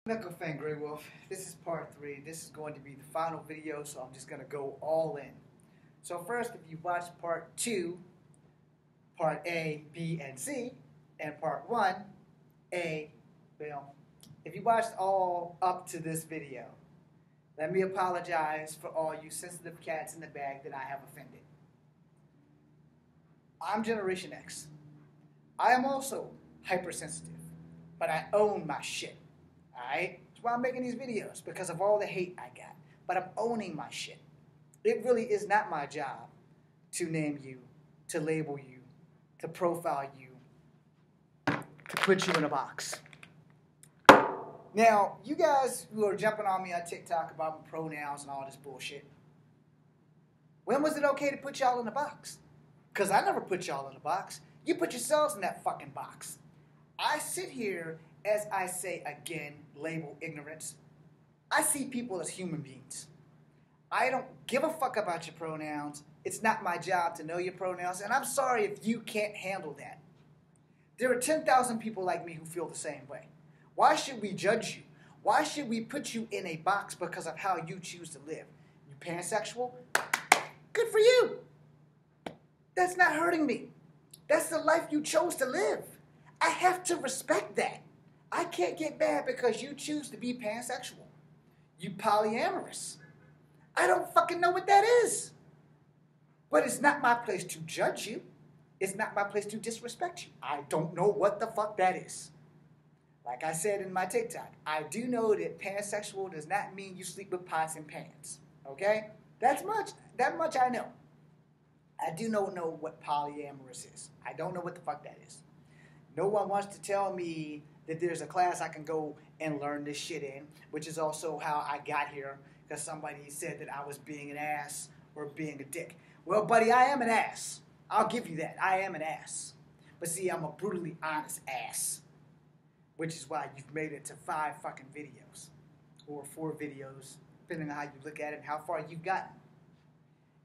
Knuckle Fan Grey Wolf, this is part 3. This is going to be the final video, so I'm just going to go all in. So first, if you watched part 2, part A, B, and C, and part 1, A, well, if you watched all up to this video, let me apologize for all you sensitive cats in the bag that I have offended. I'm Generation X. I am also hypersensitive, but I own my shit. Alright? That's why I'm making these videos, because of all the hate I got. But I'm owning my shit. It really is not my job to name you, to label you, to profile you, to put you in a box. Now, you guys who are jumping on me on TikTok about my pronouns and all this bullshit, when was it okay to put y'all in a box? Because I never put y'all in a box. You put yourselves in that fucking box. I sit here, as I say again, label ignorance. I see people as human beings. I don't give a fuck about your pronouns. It's not my job to know your pronouns, and I'm sorry if you can't handle that. There are 10,000 people like me who feel the same way. Why should we judge you? Why should we put you in a box because of how you choose to live? You pansexual? Good for you. That's not hurting me. That's the life you chose to live. I have to respect that. I can't get mad because you choose to be pansexual. You polyamorous. I don't fucking know what that is. But it's not my place to judge you. It's not my place to disrespect you. I don't know what the fuck that is. Like I said in my TikTok, I do know that pansexual does not mean you sleep with pots and pans. Okay? That much I know. I do not know what polyamorous is. I don't know what the fuck that is. No one wants to tell me that there's a class I can go and learn this shit in, which is also how I got here, because somebody said that I was being an ass or being a dick. Well, buddy, I am an ass. I'll give you that. I am an ass. But see, I'm a brutally honest ass, which is why you've made it to 5 fucking videos, or 4 videos, depending on how you look at it and how far you've gotten.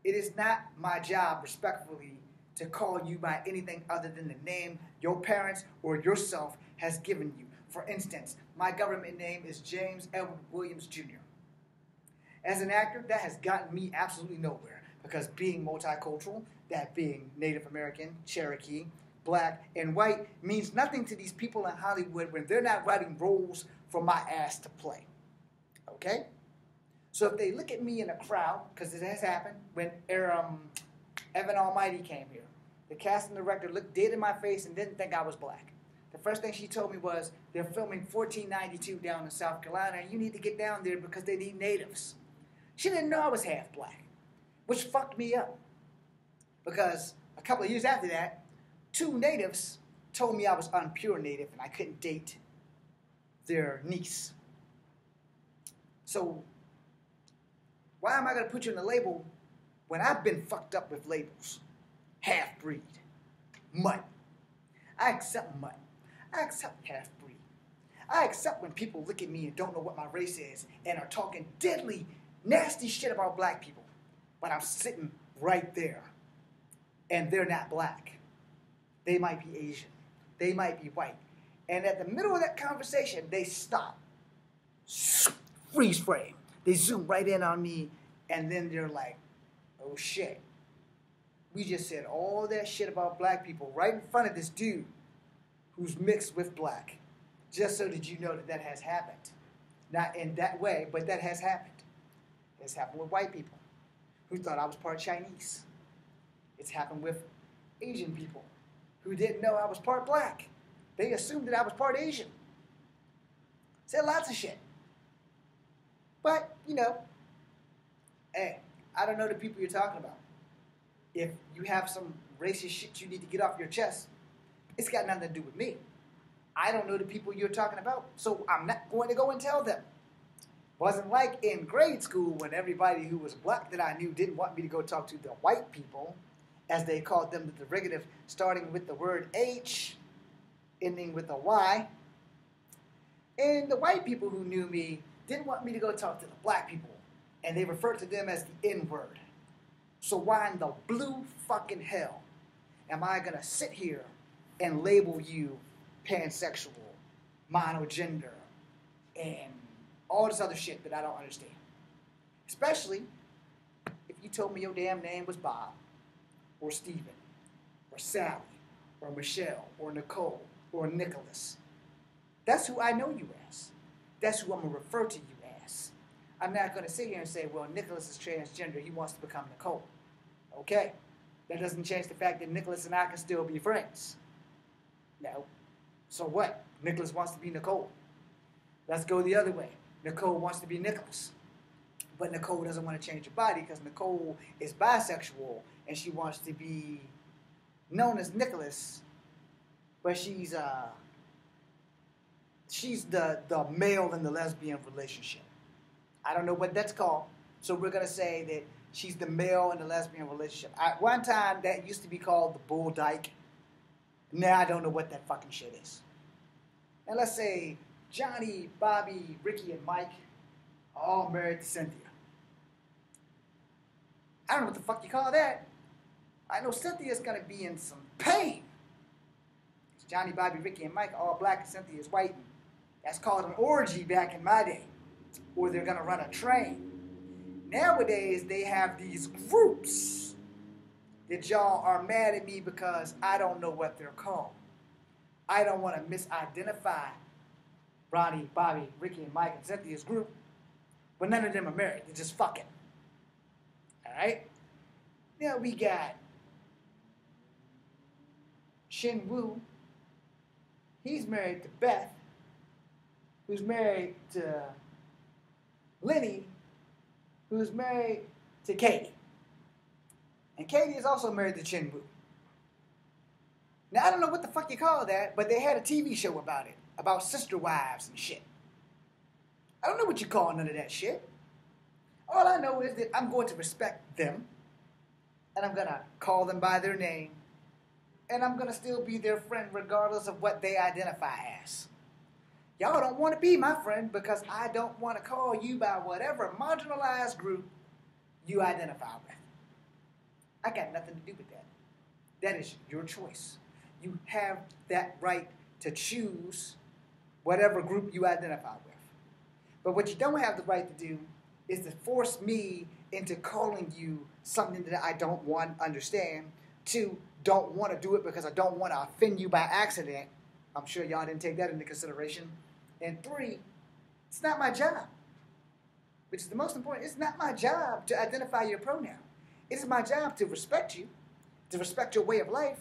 It is not my job, respectfully, to call you by anything other than the name your parents or yourself has given you. For instance, my government name is James Edward Williams Jr. As an actor, that has gotten me absolutely nowhere, because being multicultural, that being Native American, Cherokee, black, and white, means nothing to these people in Hollywood when they're not writing roles for my ass to play. Okay? So if they look at me in a crowd, because it has happened, when Evan Almighty came here, the casting director looked dead in my face and didn't think I was black. The first thing she told me was, they're filming 1492 down in South Carolina, and you need to get down there because they need natives. She didn't know I was half black, which fucked me up. Because a couple of years after that, 2 natives told me I was unpure native and I couldn't date their niece. So, why am I going to put you in a label when I've been fucked up with labels? Half-breed. Mutt. I accept mutt. I accept half-breed. I accept when people look at me and don't know what my race is and are talking deadly, nasty shit about black people. But I'm sitting right there. And they're not black. They might be Asian. They might be white. And at the middle of that conversation, they stop. Freeze frame. They zoom right in on me, and then they're like, oh shit. We just said all that shit about black people right in front of this dude who's mixed with black. Just so that you know that that has happened. Not in that way, but that has happened. It's happened with white people who thought I was part Chinese. It's happened with Asian people who didn't know I was part black. They assumed that I was part Asian. Said lots of shit. But, you know, hey, I don't know the people you're talking about. If you have some racist shit you need to get off your chest, it's got nothing to do with me. I don't know the people you're talking about, so I'm not going to go and tell them. Wasn't like in grade school when everybody who was black that I knew didn't want me to go talk to the white people, as they called them, the derivative starting with the word H, ending with a Y. And the white people who knew me didn't want me to go talk to the black people, and they referred to them as the N-word. So why in the blue fucking hell am I going to sit here and label you pansexual, monogender, and all this other shit that I don't understand. Especially if you told me your damn name was Bob, or Steven, or Sally, or Michelle, or Nicole, or Nicholas. That's who I know you as. That's who I'm going to refer to you as. I'm not going to sit here and say, well, Nicholas is transgender. He wants to become Nicole. Okay. That doesn't change the fact that Nicholas and I can still be friends. No. So what? Nicholas wants to be Nicole. Let's go the other way. Nicole wants to be Nicholas. But Nicole doesn't want to change her body because Nicole is bisexual and she wants to be known as Nicholas, but she's the male in the lesbian relationship. I don't know what that's called, so we're going to say that she's the male in the lesbian relationship. At one time, that used to be called the bull dyke. Now I don't know what that fucking shit is. And let's say Johnny, Bobby, Ricky, and Mike are all married to Cynthia. I don't know what the fuck you call that. I know Cynthia's going to be in some pain. Johnny, Bobby, Ricky, and Mike are all black and Cynthia's white. That's called an orgy back in my day. Or they're going to run a train. Nowadays, they have these groups that y'all are mad at me because I don't know what they're called. I don't want to misidentify Ronnie, Bobby, Ricky, and Mike and Cynthia's group, but none of them are married. They're just fucking. All right? Now we got Shin Woo. He's married to Beth, who's married to Lenny, who's married to Katie. And Katie is also married to Shin Woo. Now, I don't know what the fuck you call that, but they had a TV show about it, about sister wives and shit. I don't know what you call none of that shit. All I know is that I'm going to respect them, and I'm going to call them by their name, and I'm going to still be their friend regardless of what they identify as. Y'all don't want to be my friend because I don't want to call you by whatever marginalized group you identify with. I got nothing to do with that. That is your choice. You have that right to choose whatever group you identify with. But what you don't have the right to do is to force me into calling you something that I don't want to understand. 2, don't want to do it because I don't want to offend you by accident. I'm sure y'all didn't take that into consideration. And 3, it's not my job. Which is the most important. It's not my job to identify your pronoun. It is my job to respect you, to respect your way of life,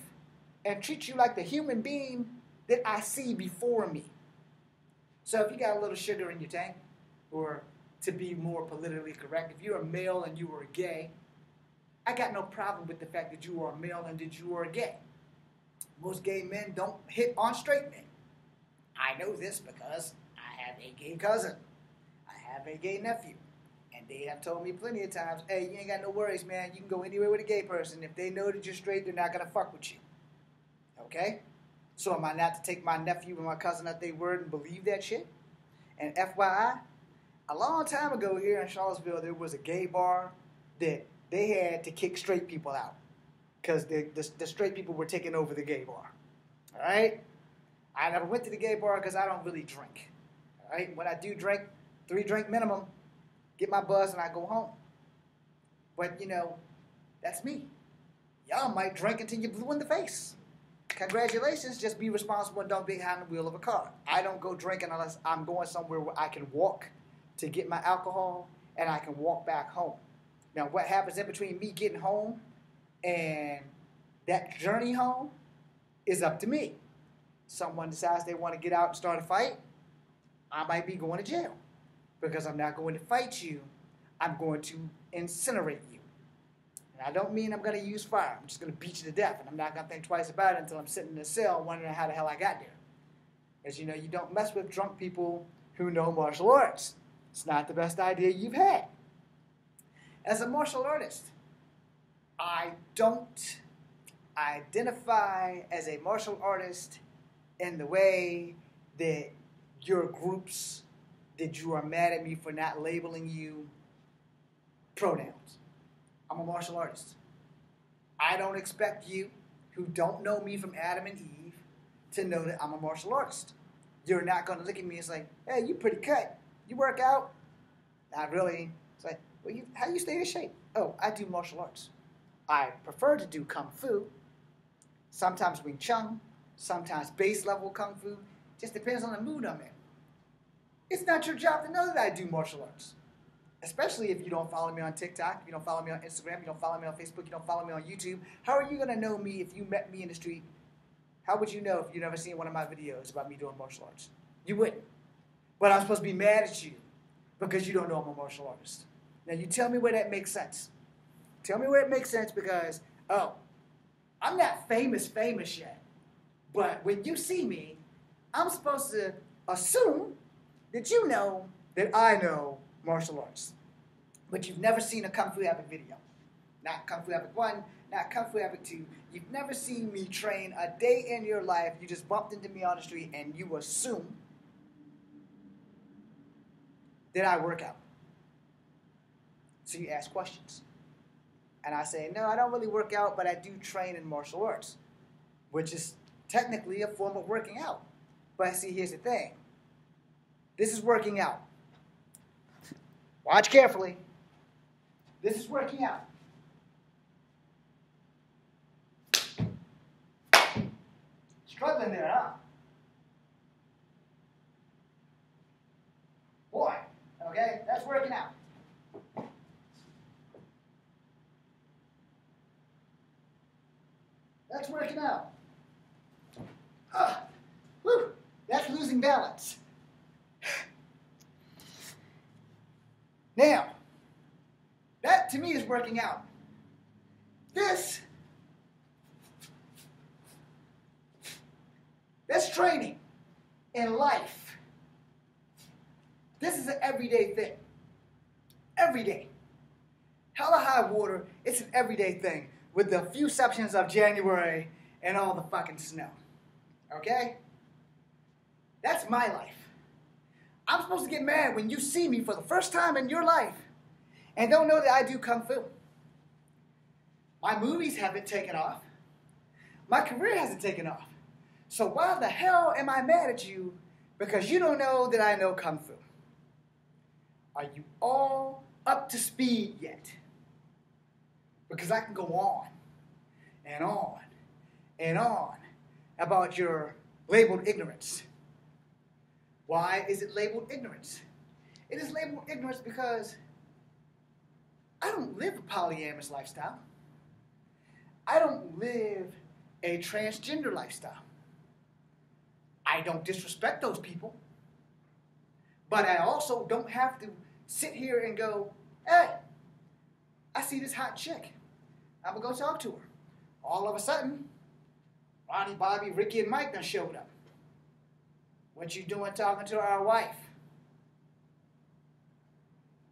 and treat you like the human being that I see before me. So if you got a little sugar in your tank, or to be more politically correct, if you're a male and you are gay, I got no problem with the fact that you are a male and that you are gay. Most gay men don't hit on straight men. I know this because I have a gay cousin. I have a gay nephew. And they have told me plenty of times, hey, you ain't got no worries, man. You can go anywhere with a gay person. If they know that you're straight, they're not going to fuck with you. Okay? So am I not to take my nephew and my cousin at their word and believe that shit? And FYI, a long time ago here in Charlottesville, there was a gay bar that they had to kick straight people out because the straight people were taking over the gay bar. All right? I never went to the gay bar because I don't really drink. All right? When I do drink, 3 drink minimum, get my buzz and I go home. But, you know, that's me. Y'all might drink until you're blue in the face. Congratulations, just be responsible and don't be behind the wheel of a car. I don't go drinking unless I'm going somewhere where I can walk to get my alcohol and I can walk back home. Now, what happens in between me getting home and that journey home is up to me. Someone decides they want to get out and start a fight, I might be going to jail. Because I'm not going to fight you, I'm going to incinerate you. And I don't mean I'm going to use fire. I'm just going to beat you to death. And I'm not going to think twice about it until I'm sitting in a cell wondering how the hell I got there. As you know, you don't mess with drunk people who know martial arts. It's not the best idea you've had. As a martial artist, I don't identify as a martial artist in the way that your groups that you are mad at me for not labeling you pronouns. I'm a martial artist. I don't expect you, who don't know me from Adam and Eve, to know that I'm a martial artist. you're not going to look at me and say, hey, you pretty cut. You work out? Not really. It's like, well, how you stay in shape? Oh, I do martial arts. I prefer to do Kung Fu. Sometimes Wing Chun. Sometimes base level Kung Fu. Just depends on the mood I'm in. It's not your job to know that I do martial arts. Especially if you don't follow me on TikTok, you don't follow me on Instagram, you don't follow me on Facebook, you don't follow me on YouTube. How are you going to know me if you met me in the street? How would you know if you never seen one of my videos about me doing martial arts? You wouldn't. But I'm supposed to be mad at you because you don't know I'm a martial artist. Now you tell me where that makes sense. Tell me where it makes sense because, oh, I'm not famous yet. But when you see me, I'm supposed to assume that you know that I know martial arts. But you've never seen a Kung Fu Havoc video. Not Kung Fu Havoc 1, not Kung Fu Havoc 2. You've never seen me train a day in your life. You just bumped into me on the street and you assume that I work out. So you ask questions. And I say, no, I don't really work out, but I do train in martial arts, which is technically a form of working out. But see, here's the thing. This is working out. Watch carefully. This is working out. Struggling there, huh? Boy, okay, that's working out. That's working out. Whew, that's losing balance. Now, that to me is working out. That's training in life. This is an everyday thing. Every day. Hella high water, it's an everyday thing. With the few exceptions of January and all the fucking snow. Okay? That's my life. I'm supposed to get mad when you see me for the first time in your life and don't know that I do Kung Fu. My movies haven't taken off. My career hasn't taken off. So why the hell am I mad at you because you don't know that I know Kung Fu? Are you all up to speed yet? Because I can go on and on and on about your labeled ignorance. Why is it labeled ignorance? It is labeled ignorance because I don't live a polyamorous lifestyle. I don't live a transgender lifestyle. I don't disrespect those people. But I also don't have to sit here and go, hey, I see this hot chick. I'm going to go talk to her. All of a sudden, Ronnie, Bobby, Ricky, and Mike done showed up. What you doing talking to our wife?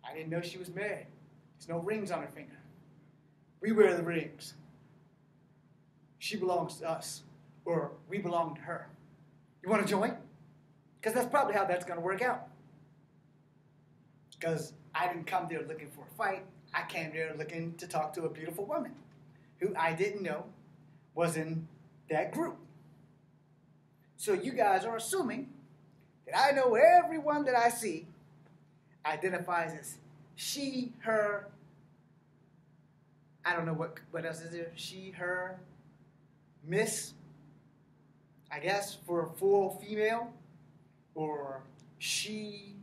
I didn't know she was married. There's no rings on her finger. We wear the rings. She belongs to us, or we belong to her. You want to join? Because that's probably how that's going to work out. Because I didn't come there looking for a fight. I came there looking to talk to a beautiful woman who I didn't know was in that group. So you guys are assuming that I know everyone that I see identifies as she, her, I don't know what else is there, she, her, miss, I guess for full female, or she,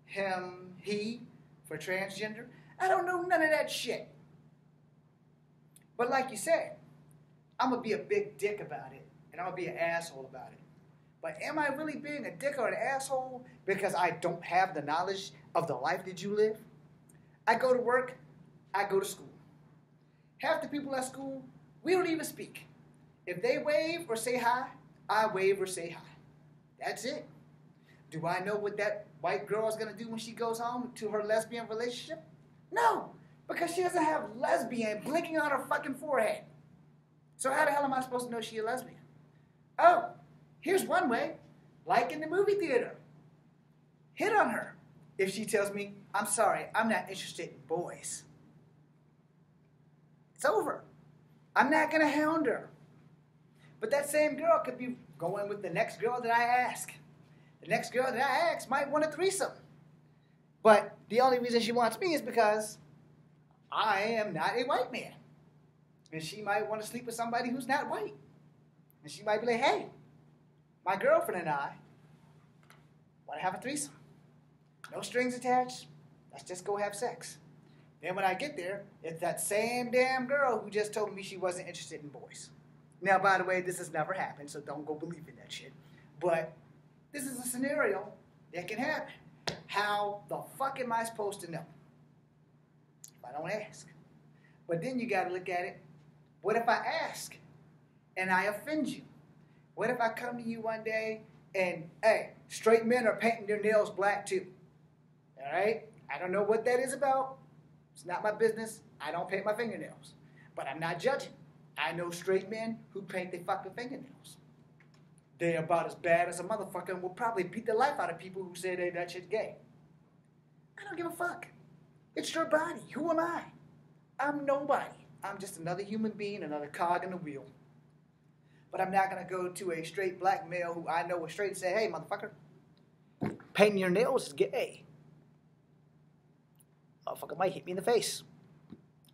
him, he for transgender. I don't know none of that shit. But like you said, I'm going to be a big dick about it, and I'm going to be an asshole about it. But am I really being a dick or an asshole because I don't have the knowledge of the life that you live? I go to work, I go to school. Half the people at school, we don't even speak. If they wave or say hi, I wave or say hi. That's it. Do I know what that white girl is going to do when she goes home to her lesbian relationship? No, because she doesn't have lesbian blinking on her fucking forehead. So how the hell am I supposed to know she's a lesbian? Oh, here's one way, like in the movie theater. Hit on her if she tells me, I'm sorry, I'm not interested in boys. It's over. I'm not going to hound her. But that same girl could be going with the next girl that I ask. The next girl that I ask might want a threesome. But the only reason she wants me is because I am not a white man. And she might want to sleep with somebody who's not white. And she might be like, hey, my girlfriend and I want to have a threesome. No strings attached. Let's just go have sex. Then when I get there, it's that same damn girl who just told me she wasn't interested in boys. Now, by the way, this has never happened, so don't go believe in that shit. But this is a scenario that can happen. How the fuck am I supposed to know if I don't ask? But then you got to look at it. What if I ask and I offend you? What if I come to you one day and, hey, straight men are painting their nails black too? All right? I don't know what that is about. It's not my business. I don't paint my fingernails. But I'm not judging. I know straight men who paint their fucking fingernails. They're about as bad as a motherfucker and will probably beat the life out of people who say that shit's gay. I don't give a fuck. It's your body. Who am I? I'm nobody. I'm just another human being, another cog in the wheel. But I'm not going to go to a straight black male who I know is straight and say, hey, motherfucker, painting your nails is gay. Motherfucker might hit me in the face.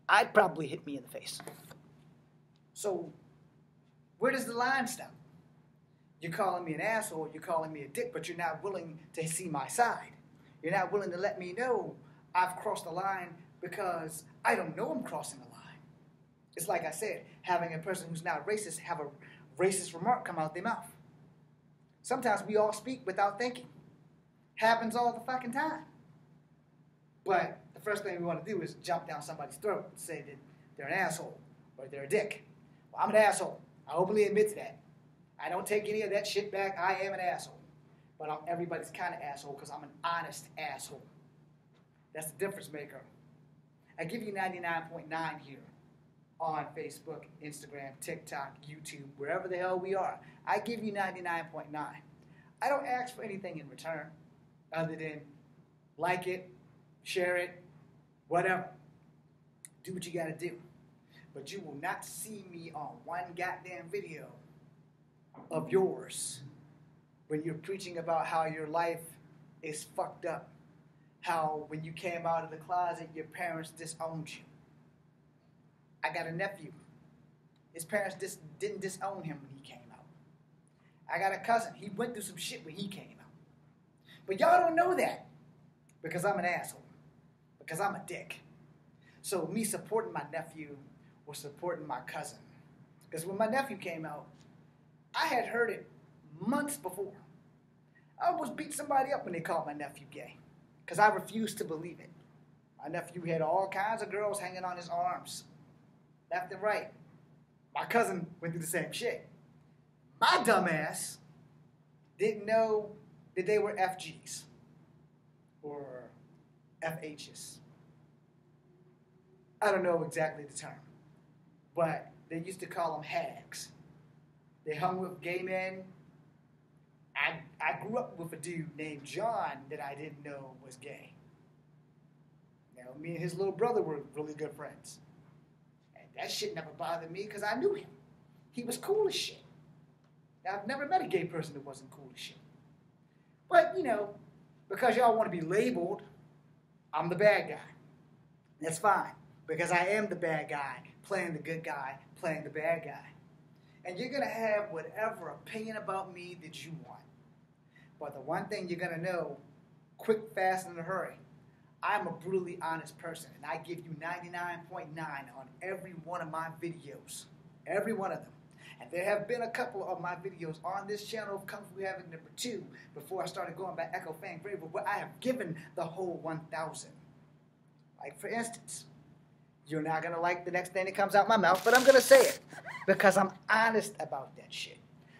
I'd probably hit me in the face. So, where does the line stop? You're calling me an asshole, you're calling me a dick, but you're not willing to see my side. You're not willing to let me know I've crossed the line because I don't know I'm crossing the line. It's like I said, having a person who's not racist have a racist remark come out their mouth. Sometimes we all speak without thinking. Happens all the fucking time. But the first thing we want to do is jump down somebody's throat and say that they're an asshole or they're a dick. Well, I'm an asshole. I openly admit to that. I don't take any of that shit back. I am an asshole. But I'm everybody's kind of asshole because I'm an honest asshole. That's the difference maker. I give you 99.9 here on Facebook, Instagram, TikTok, YouTube, wherever the hell we are. I give you 99.9. I don't ask for anything in return other than like it, share it, whatever. Do what you got to do. But you will not see me on one goddamn video of yours when you're preaching about how your life is fucked up. How when you came out of the closet, your parents disowned you. I got a nephew. His parents didn't disown him when he came out. I got a cousin. He went through some shit when he came out. But y'all don't know that because I'm an asshole. Because I'm a dick. So me supporting my nephew was supporting my cousin. Because when my nephew came out, I had heard it months before. I almost beat somebody up when they called my nephew gay. Because I refused to believe it. My nephew had all kinds of girls hanging on his arms. Left and right. My cousin went through the same shit. My dumbass didn't know that they were FGs. Or FHs. I don't know exactly the term. But they used to call them hags. They hung with gay men. I grew up with a dude named John that I didn't know was gay. You know, me and his little brother were really good friends. And that shit never bothered me because I knew him. He was cool as shit. Now, I've never met a gay person that wasn't cool as shit. But, you know, because y'all want to be labeled, I'm the bad guy. That's fine. Because I am the bad guy, playing the good guy, playing the bad guy. And you're going to have whatever opinion about me that you want. But the one thing you're going to know, quick, fast, and in a hurry, I'm a brutally honest person. And I give you 99.9 on every one of my videos. Every one of them. And there have been a couple of my videos on this channel of Kung Fu Havoc number 2 before I started going by Echo Fang Braver, where I have given the whole 1,000. Like, for instance, you're not going to like the next thing that comes out my mouth, but I'm going to say it because I'm honest about that shit.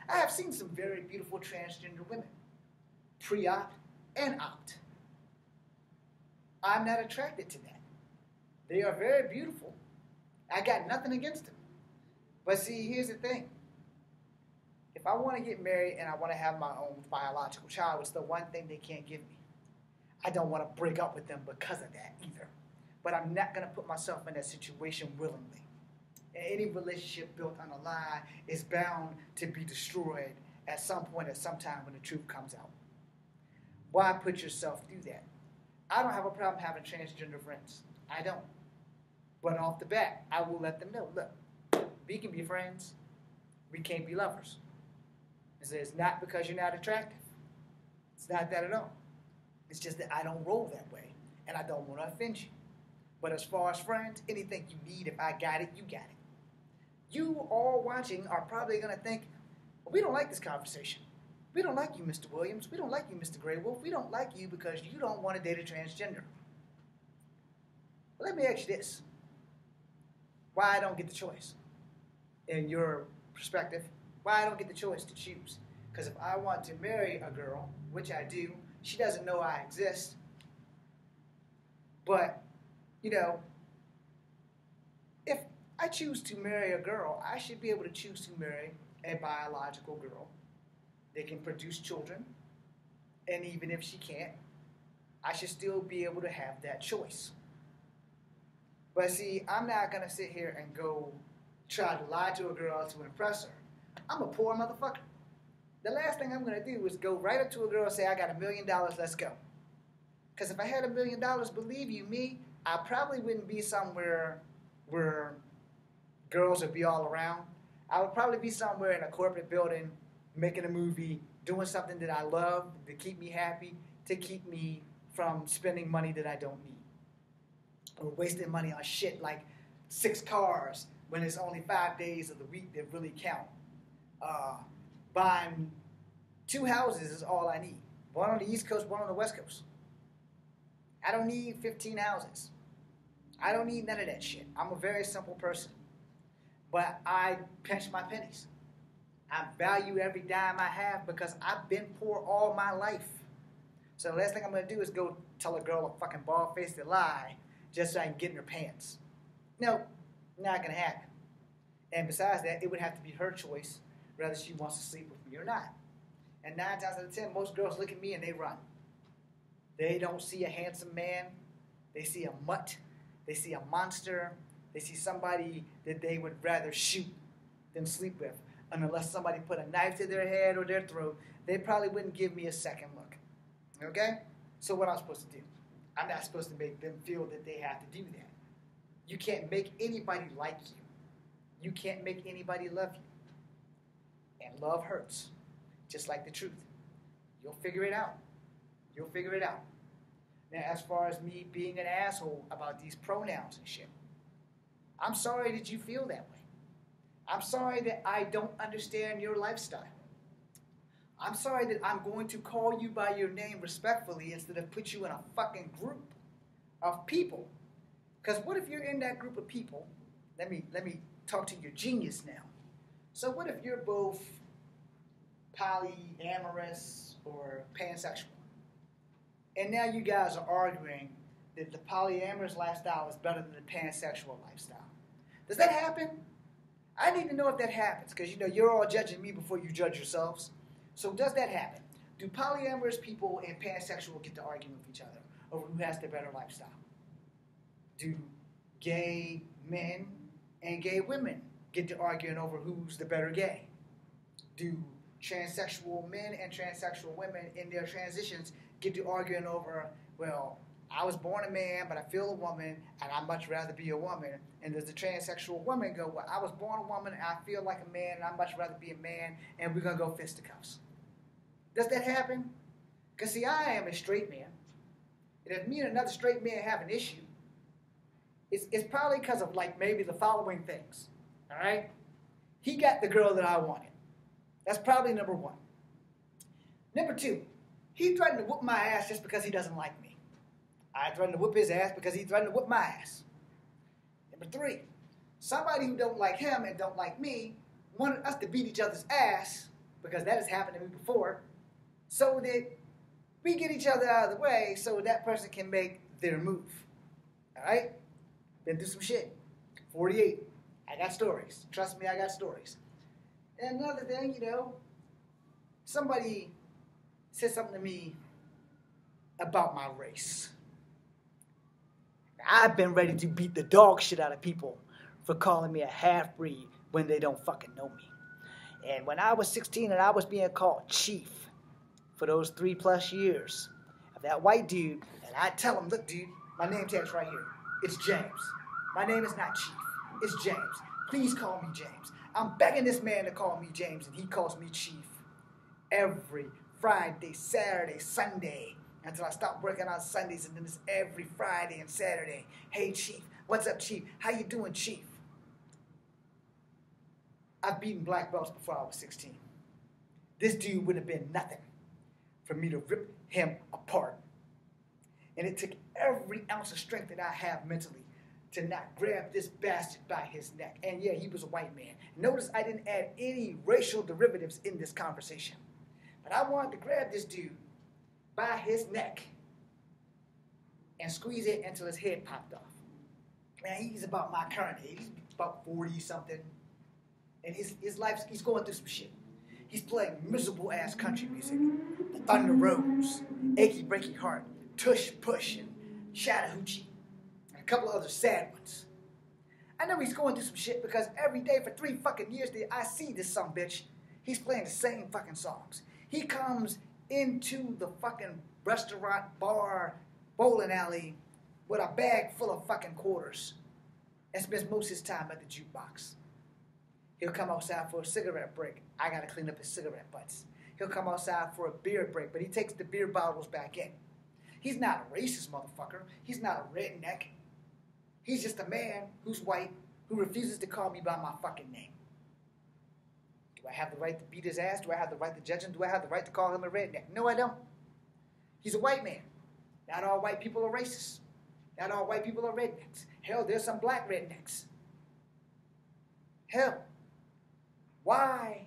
I have seen some very beautiful transgender women, pre-op and opt. I'm not attracted to that. They are very beautiful. I got nothing against them. But see, here's the thing. If I want to get married and I want to have my own biological child, it's the one thing they can't give me. I don't want to break up with them because of that either. But I'm not going to put myself in that situation willingly. And any relationship built on a lie is bound to be destroyed at some point, at some time when the truth comes out. Why put yourself through that? I don't have a problem having transgender friends. I don't. But off the bat, I will let them know, look, we can be friends. We can't be lovers. It's not because you're not attractive. It's not that at all. It's just that I don't roll that way, and I don't want to offend you. But as far as friends, anything you need, if I got it, you got it. You all watching are probably going to think, well, we don't like this conversation. We don't like you, Mr. Williams. We don't like you, Mr. Grey Wolf. We don't like you because you don't want to date a transgender. Well, let me ask you this. Why I don't get the choice? In your perspective, why I don't get the choice to choose? Because if I want to marry a girl, which I do, she doesn't know I exist. But, you know, if I choose to marry a girl, I should be able to choose to marry a biological girl. They can produce children, and even if she can't, I should still be able to have that choice. But see, I'm not going to sit here and go try to lie to a girl to impress her. I'm a poor motherfucker. The last thing I'm going to do is go right up to a girl and say, I got $1 million, let's go. Because if I had $1 million, believe you me, I probably wouldn't be somewhere where girls would be all around. I would probably be somewhere in a corporate building, making a movie, doing something that I love to keep me happy, to keep me from spending money that I don't need. Or wasting money on shit like 6 cars when it's only 5 days of the week that really count. Buying 2 houses is all I need. One on the East Coast, one on the West Coast. I don't need 15 houses. I don't need none of that shit. I'm a very simple person. But I pinch my pennies. I value every dime I have because I've been poor all my life. So the last thing I'm going to do is go tell a girl a fucking bald-faced lie just so I can get in her pants. No, not going to happen. And besides that, it would have to be her choice whether she wants to sleep with me or not. And 9 times out of 10, most girls look at me and they run. They don't see a handsome man. They see a mutt. They see a monster. They see somebody that they would rather shoot than sleep with. And unless somebody put a knife to their head or their throat, they probably wouldn't give me a second look. Okay? So what am I supposed to do? I'm not supposed to make them feel that they have to do that. You can't make anybody like you. You can't make anybody love you. And love hurts, just like the truth. You'll figure it out. You'll figure it out. Now, as far as me being an asshole about these pronouns and shit, I'm sorry that you feel that way. I'm sorry that I don't understand your lifestyle. I'm sorry that I'm going to call you by your name respectfully instead of put you in a fucking group of people. Because what if you're in that group of people? Let me talk to your genius now. So what if you're both polyamorous or pansexual? And now you guys are arguing that the polyamorous lifestyle is better than the pansexual lifestyle. Does that happen? I need to know if that happens because, you know, you're all judging me before you judge yourselves. So does that happen? Do polyamorous people and pansexual get to arguing with each other over who has the better lifestyle? Do gay men and gay women get to arguing over who's the better gay? Do transsexual men and transsexual women in their transitions get to arguing over, well, I was born a man, but I feel a woman, and I'd much rather be a woman. And does the transsexual woman go, well, I was born a woman, and I feel like a man, and I'd much rather be a man, and we're going to go fisticuffs. Does that happen? Because, see, I am a straight man. And if me and another straight man have an issue, it's probably because of, like, maybe the following things. All right? He got the girl that I wanted. That's probably number 1. Number 2, he threatened to whoop my ass just because he doesn't like me. I threatened to whoop his ass because he threatened to whoop my ass. Number 3, somebody who don't like him and don't like me wanted us to beat each other's ass, because that has happened to me before, so that we get each other out of the way so that person can make their move. All right? Been through some shit. 48. I got stories. Trust me, I got stories. And another thing, you know, somebody said something to me about my race. I've been ready to beat the dog shit out of people for calling me a half-breed when they don't fucking know me. And when I was 16 and I was being called chief for those 3+ years, that white dude, and I tell him, look, dude, my name tag's right here. It's James. My name is not Chief. It's James. Please call me James. I'm begging this man to call me James, and he calls me Chief every Friday, Saturday, Sunday, until I stop working on Sundays, and then it's every Friday and Saturday. Hey, Chief. What's up, Chief? How you doing, Chief? I've beaten black belts before I was 16. This dude would have been nothing for me to rip him apart. And it took every ounce of strength that I have mentally to not grab this bastard by his neck. And yeah, he was a white man. Notice I didn't add any racial derivatives in this conversation. But I wanted to grab this dude by his neck and squeeze it until his head popped off. Man, he's about my current age. He's about 40-something. And his life, he's going through some shit. He's playing miserable-ass country music. The Thunder Rose, Achy Breaky Heart, Tush Push, and Chattahoochee, and a couple of other sad ones. I know he's going through some shit because every day for 3 fucking years that I see this sumbitch, he's playing the same fucking songs. He comes into the fucking restaurant, bar, bowling alley with a bag full of fucking quarters and spends most of his time at the jukebox. He'll come outside for a cigarette break. I gotta clean up his cigarette butts. He'll come outside for a beer break, but he takes the beer bottles back in. He's not a racist motherfucker. He's not a redneck. He's just a man who's white who refuses to call me by my fucking name. Do I have the right to beat his ass? Do I have the right to judge him? Do I have the right to call him a redneck? No, I don't. He's a white man. Not all white people are racist. Not all white people are rednecks. Hell, there's some black rednecks. Hell, why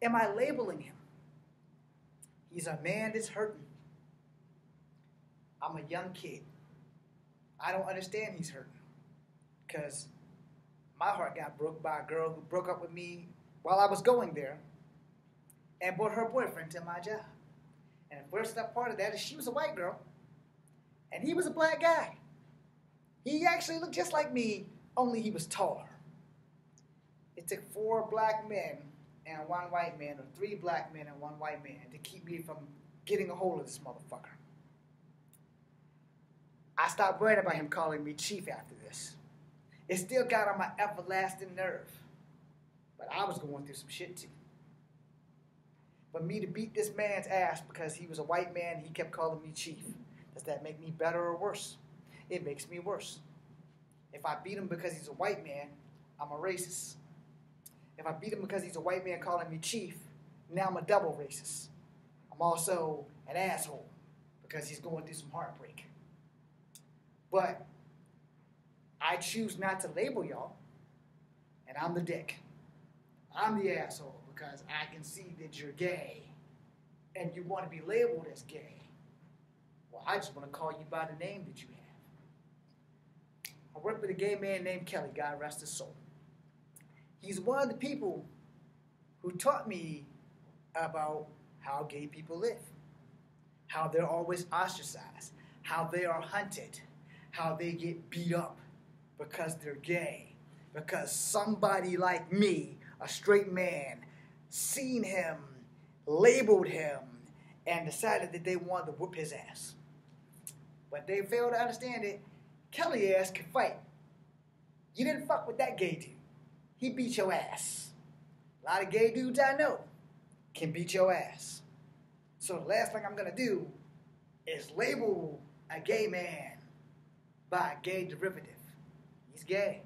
am I labeling him? He's a man that's hurting. I'm a young kid. I don't understand he's hurting. Because my heart got broke by a girl who broke up with me while I was going there and brought her boyfriend to my job. And the worst part of that is she was a white girl and he was a black guy. He actually looked just like me, only he was taller. It took 4 black men and 1 white man, or 3 black men and 1 white man, to keep me from getting a hold of this motherfucker. I stopped worrying about him calling me Chief after this. It still got on my everlasting nerve. But I was going through some shit too. But me to beat this man's ass because he was a white man, he kept calling me Chief. Does that make me better or worse? It makes me worse. If I beat him because he's a white man, I'm a racist. If I beat him because he's a white man calling me Chief, now I'm a double racist. I'm also an asshole because he's going through some heartbreak. But I choose not to label y'all, and I'm the dick. I'm the asshole because I can see that you're gay and you want to be labeled as gay. Well, I just want to call you by the name that you have. I work with a gay man named Kelly, God rest his soul. He's one of the people who taught me about how gay people live, how they're always ostracized, how they are hunted, how they get beat up because they're gay, because somebody like me, a straight man, seen him, labeled him, and decided that they wanted to whoop his ass. But they failed to understand it. Kelly ass can fight. You didn't fuck with that gay dude. He beat your ass. A lot of gay dudes I know can beat your ass. So the last thing I'm going to do is label a gay man by a gay derivative. He's gay.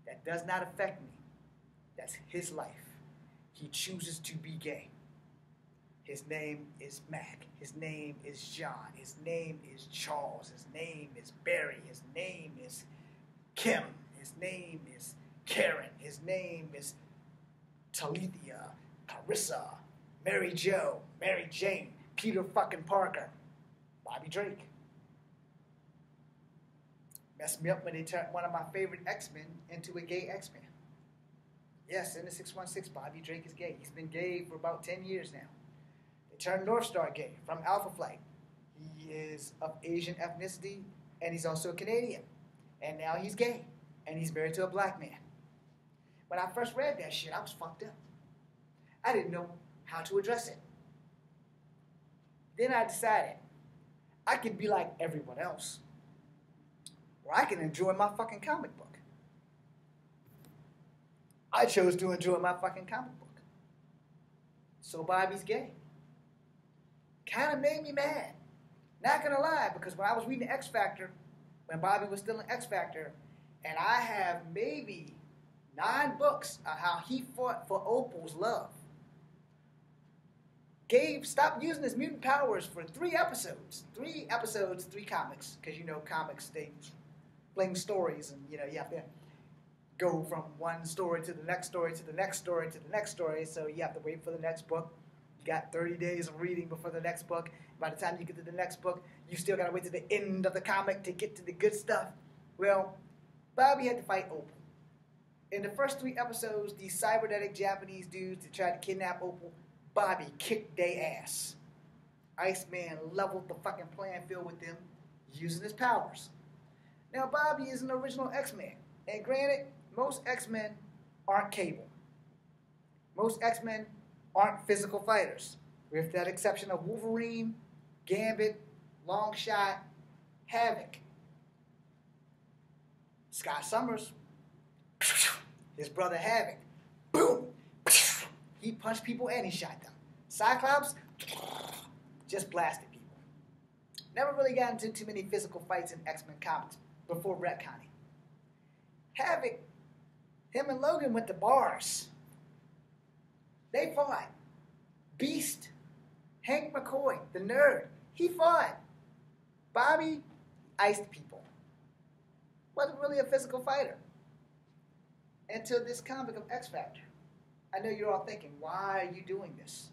That does not affect me. That's his life. He chooses to be gay. His name is Mac. His name is John. His name is Charles. His name is Barry. His name is Kim. His name is Karen. His name is Talithia, Carissa, Mary Jo, Mary Jane, Peter fucking Parker, Bobby Drake. Messed me up when they turned one of my favorite X-Men into a gay X-Men. Yes, in the 616, Bobby Drake is gay. He's been gay for about 10 years now. They turned North Star gay from Alpha Flight. He is of Asian ethnicity, and he's also a Canadian. And now he's gay, and he's married to a black man. When I first read that shit, I was fucked up. I didn't know how to address it. Then I decided, I could be like everyone else. Or I can enjoy my fucking comic book. I chose to enjoy my fucking comic book. So Bobby's gay. Kind of made me mad. Not gonna lie, because when I was reading X Factor, when Bobby was still in X Factor, and I have maybe 9 books on how he fought for Opal's love. Gabe stopped using his mutant powers for 3 episodes. 3 episodes, 3 comics. Because you know comics, they fling stories, and you know you have to go from one story to the next story to the next story to the next story. So you have to wait for the next book. You got 30 days of reading before the next book. By the time you get to the next book, you still got to wait to the end of the comic to get to the good stuff. Well, Bobby had to fight Opal. In the first 3 episodes, these cybernetic Japanese dudes that tried to kidnap Opal, Bobby kicked their ass. Iceman leveled the fucking playing field with them using his powers. Now, Bobby is an original X-Men. And granted, most X-Men aren't Cable. Most X-Men aren't physical fighters, with that exception of Wolverine, Gambit, Longshot, Havoc. Scott Summers, his brother Havoc, boom, he punched people and he shot them. Cyclops just blasted people. Never really got into too many physical fights in X-Men comics before retconning. Havoc, him and Logan went to bars. They fought. Beast, Hank McCoy, the nerd, he fought. Bobby iced people. Wasn't really a physical fighter. Until this comic of X Factor. I know you're all thinking, why are you doing this?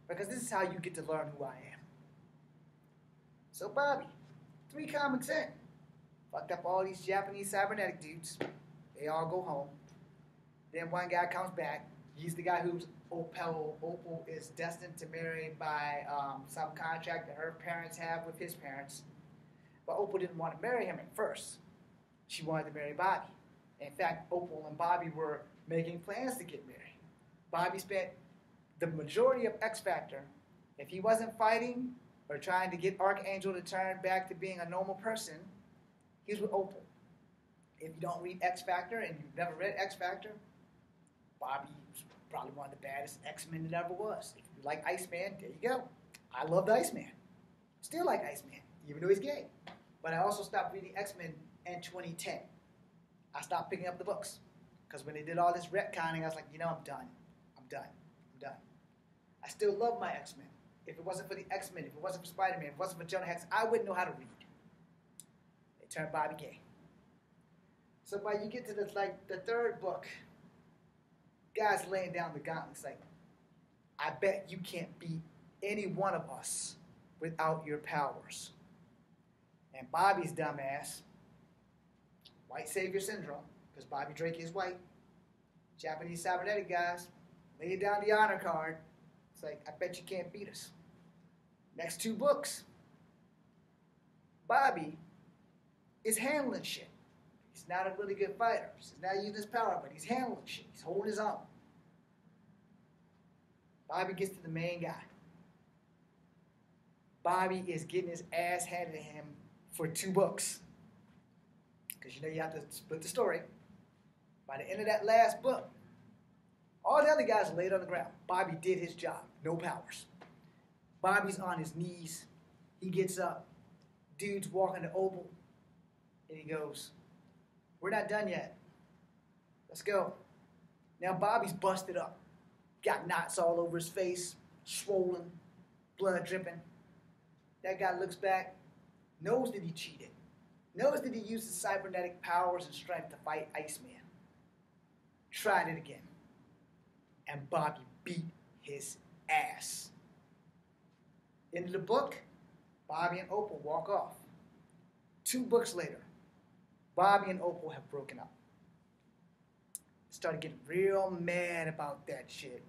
Because this is how you get to learn who I am. So Bobby, 3 comics in, fucked up all these Japanese cybernetic dudes. They all go home. Then one guy comes back. He's the guy who's Opal is destined to marry by some contract that her parents have with his parents. But Opal didn't want to marry him at first. She wanted to marry Bobby. In fact, Opal and Bobby were making plans to get married. Bobby spent the majority of X Factor, if he wasn't fighting or trying to get Archangel to turn back to being a normal person, he was with Opal. If you don't read X Factor and you've never read X Factor, Bobby was probably one of the baddest X-Men that ever was. If you like Iceman, there you go. I loved Iceman. Still like Iceman, even though he's gay. But I also stopped reading X-Men in 2010. I stopped picking up the books. Because when they did all this retconning, I was like, you know, I'm done. I still love my X-Men. If it wasn't for the X-Men, if it wasn't for Spider-Man, if it wasn't for Jonah Hex, I wouldn't know how to read. They turned Bobby gay. So by you get to the 3rd book, guy's laying down the gauntlet. It's like, I bet you can't beat any one of us without your powers. And Bobby's dumbass, white savior syndrome, because Bobby Drake is white, Japanese cybernetic guys, laid down the honor card. It's like, I bet you can't beat us. Next 2 books, Bobby is handling shit. He's not a really good fighter. He's not using his power, but he's handling shit. He's holding his own. Bobby gets to the main guy. Bobby is getting his ass handed to him for 2 books. Because you know you have to split the story. By the end of that last book, all the other guys are laid on the ground. Bobby did his job. No powers. Bobby's on his knees. He gets up. Dude's walking to Opal. And he goes, we're not done yet. Let's go. Now Bobby's busted up. Got knots all over his face. Swollen. Blood dripping. That guy looks back. Knows that he cheated. Knows that he used his cybernetic powers and strength to fight Iceman. Tried it again. And Bobby beat his ass. End of the book, Bobby and Opal walk off. 2 books later, Bobby and Opal have broken up. Started getting real mad about that shit.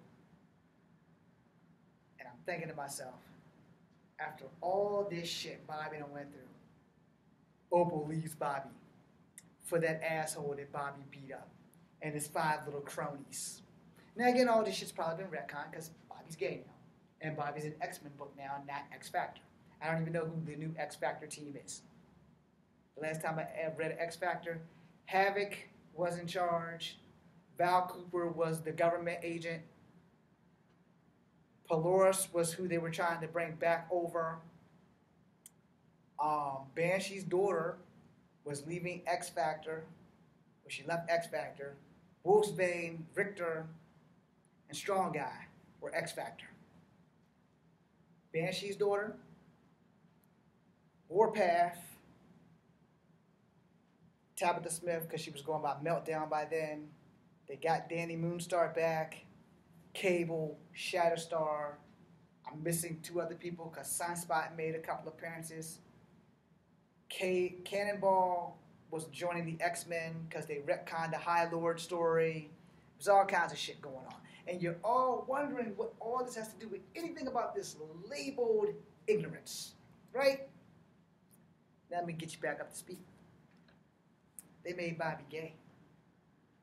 And I'm thinking to myself, after all this shit Bobby done went through, Opal leaves Bobby for that asshole that Bobby beat up and his 5 little cronies. Now again, all this shit's probably been retconned because Bobby's gay now. And Bobby's an X-Men book now, not X Factor. I don't even know who the new X Factor team is. The last time I read X Factor, Havoc was in charge. Val Cooper was the government agent. Polaris was who they were trying to bring back over. Banshee's daughter was leaving X Factor, or she left X Factor. Wolfsbane, Richter, and Strong Guy were X Factor. Banshee's daughter, Warpath, Tabitha Smith, because she was going by Meltdown by then. They got Danny Moonstar back, Cable, Shatterstar. I'm missing 2 other people because Sunspot made a couple appearances. Cannonball was joining the X-Men because they retconned the High Lord story. There's all kinds of shit going on. And you're all wondering what all this has to do with anything about this labeled ignorance, right? Let me get you back up to speed. They made Bobby gay.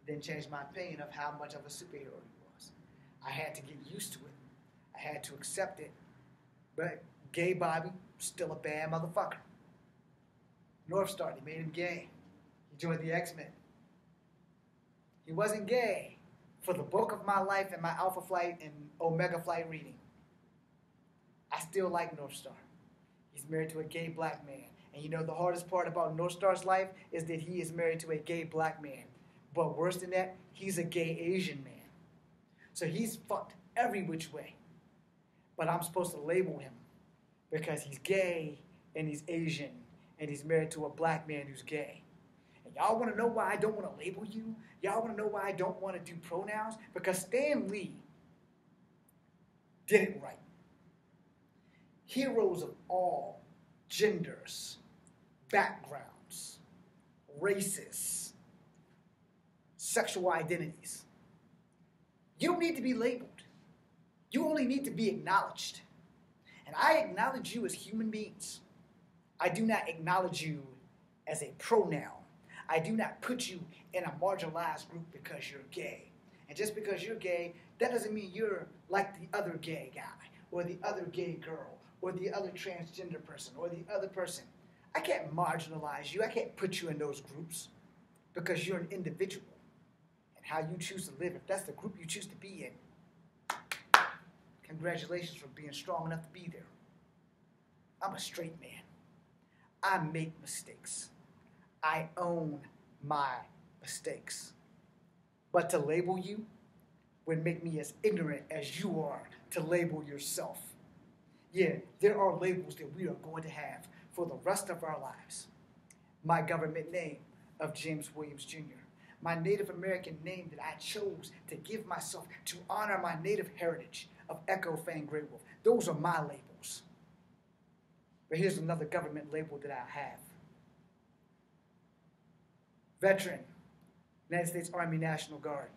Then changed my opinion of how much of a superhero he was. I had to get used to it. I had to accept it. But gay Bobby, still a bad motherfucker. North Star, they made him gay. He joined the X-Men. He wasn't gay for the bulk of my life and my Alpha Flight and Omega Flight reading. I still like North Star. He's married to a gay black man. And you know the hardest part about North Star's life is that he is married to a gay black man. But worse than that, he's a gay Asian man. So he's fucked every which way. But I'm supposed to label him because he's gay and he's Asian and he's married to a black man who's gay. And y'all want to know why I don't want to label you? Y'all want to know why I don't want to do pronouns? Because Stan Lee did it right. Heroes of all genders, backgrounds, races, sexual identities. You don't need to be labeled. You only need to be acknowledged. And I acknowledge you as human beings. I do not acknowledge you as a pronoun. I do not put you in a marginalized group because you're gay. And just because you're gay, that doesn't mean you're like the other gay guy, or the other gay girl, or the other transgender person, or the other person. I can't marginalize you. I can't put you in those groups because you're an individual. And how you choose to live, if that's the group you choose to be in, congratulations for being strong enough to be there. I'm a straight man. I make mistakes. I own my mistakes. But to label you would make me as ignorant as you are to label yourself. Yeah, there are labels that we are going to have for the rest of our lives. My government name of James Williams Jr., my Native American name that I chose to give myself to honor my native heritage of Echo Fang Grey Wolf. Those are my labels. But here's another government label that I have. Veteran, United States Army National Guard.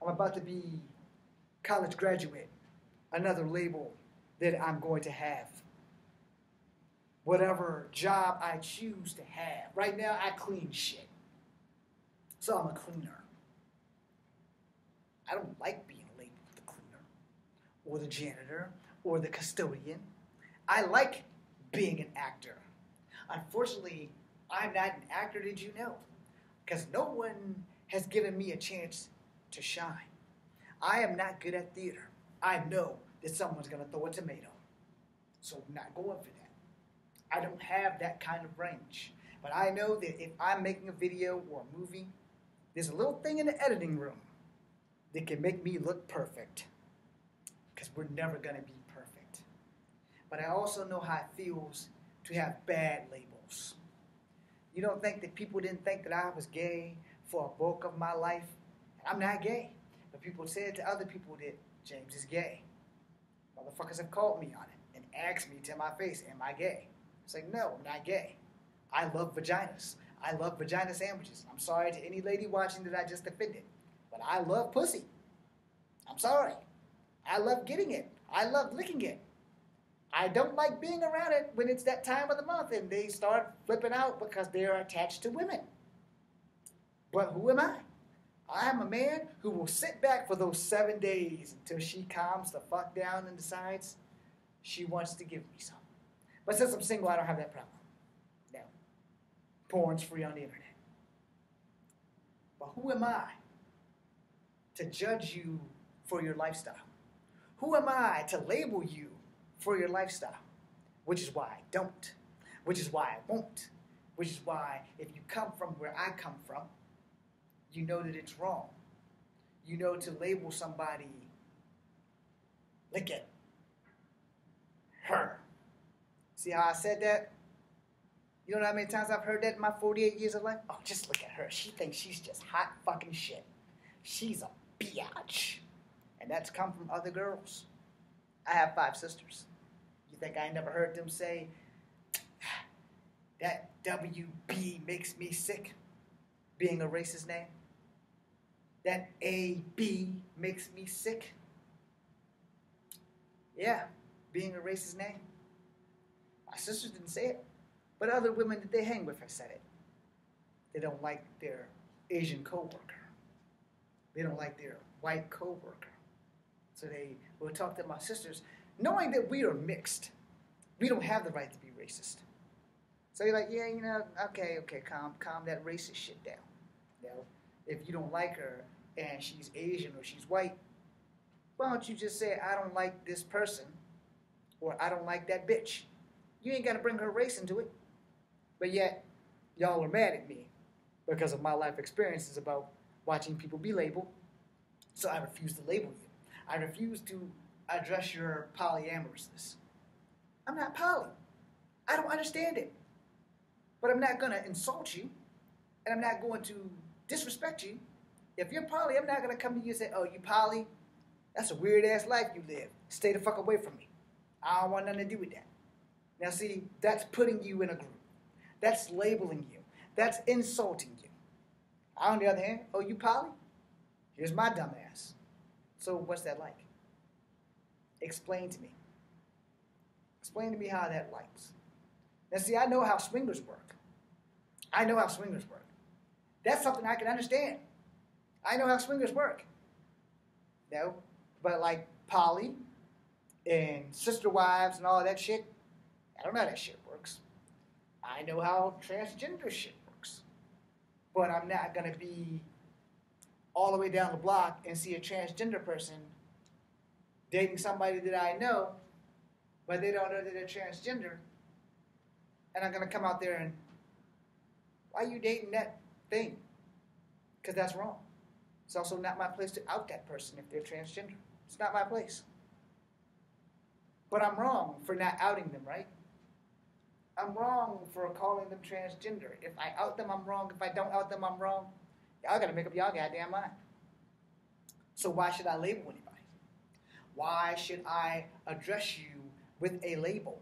I'm about to be college graduate, another label that I'm going to have. Whatever job I choose to have. Right now, I clean shit. So I'm a cleaner. I don't like being labeled the cleaner, or the janitor, or the custodian. I like being an actor. Unfortunately, I'm not an actor, did you know? Because no one has given me a chance to shine. I am not good at theater. I know that someone's going to throw a tomato. So I'm not going for that. I don't have that kind of range. But I know that if I'm making a video or a movie, there's a little thing in the editing room that can make me look perfect. Because we're never going to be perfect. But I also know how it feels to have bad labels. You don't think that people didn't think that I was gay for a bulk of my life? I'm not gay. But people said to other people that James is gay. Motherfuckers have called me on it and asked me to my face, am I gay? It's like, no, I'm not gay. I love vaginas. I love vagina sandwiches. I'm sorry to any lady watching that I just offended. But I love pussy. I'm sorry. I love getting it. I love licking it. I don't like being around it when it's that time of the month and they start flipping out because they're attached to women. But who am I? I'm a man who will sit back for those 7 days until she calms the fuck down and decides she wants to give me some. But since I'm single, I don't have that problem. No. Porn's free on the internet. But who am I to judge you for your lifestyle? Who am I to label you for your lifestyle? Which is why I don't. Which is why I won't. Which is why if you come from where I come from, you know that it's wrong. You know to label somebody, look at her. See how I said that? You know how many times I've heard that in my 48 years of life? Oh, just look at her. She thinks she's just hot fucking shit. She's a biatch. And that's come from other girls. I have 5 sisters. You think I never heard them say, that WB makes me sick, being a racist name? That AB makes me sick? Yeah, being a racist name. My sisters didn't say it, but other women that they hang with have said it. They don't like their Asian coworker. They don't like their white coworker. So they will talk to my sisters, knowing that we are mixed. We don't have the right to be racist. So you're like, yeah, you know, okay, calm that racist shit down. You know, if you don't like her and she's Asian or she's white, why don't you just say, I don't like this person, or I don't like that bitch. You ain't got to bring her race into it. But yet, y'all are mad at me because of my life experiences about watching people be labeled. So I refuse to label you. I refuse to address your polyamorousness. I'm not poly. I don't understand it. But I'm not going to insult you, and I'm not going to disrespect you. If you're poly, I'm not going to come to you and say, oh, you poly? That's a weird-ass life you live. Stay the fuck away from me. I don't want nothing to do with that. Now, see, that's putting you in a group. That's labeling you. That's insulting you. On the other hand, oh, you poly? Here's my dumb ass. So what's that like? Explain to me. Explain to me how that likes. Now, see, I know how swingers work. I know how swingers work. That's something I can understand. I know how swingers work. No, but like poly and sister wives and all that shit, I don't know how that shit works. I know how transgender shit works. But I'm not going to be all the way down the block and see a transgender person dating somebody that I know, but they don't know that they're transgender. And I'm going to come out there and, why are you dating that thing? Because that's wrong. It's also not my place to out that person if they're transgender. It's not my place. But I'm wrong for not outing them, right? I'm wrong for calling them transgender. If I out them, I'm wrong. If I don't out them, I'm wrong. Y'all got to make up y'all goddamn mind. So why should I label anybody? Why should I address you with a label?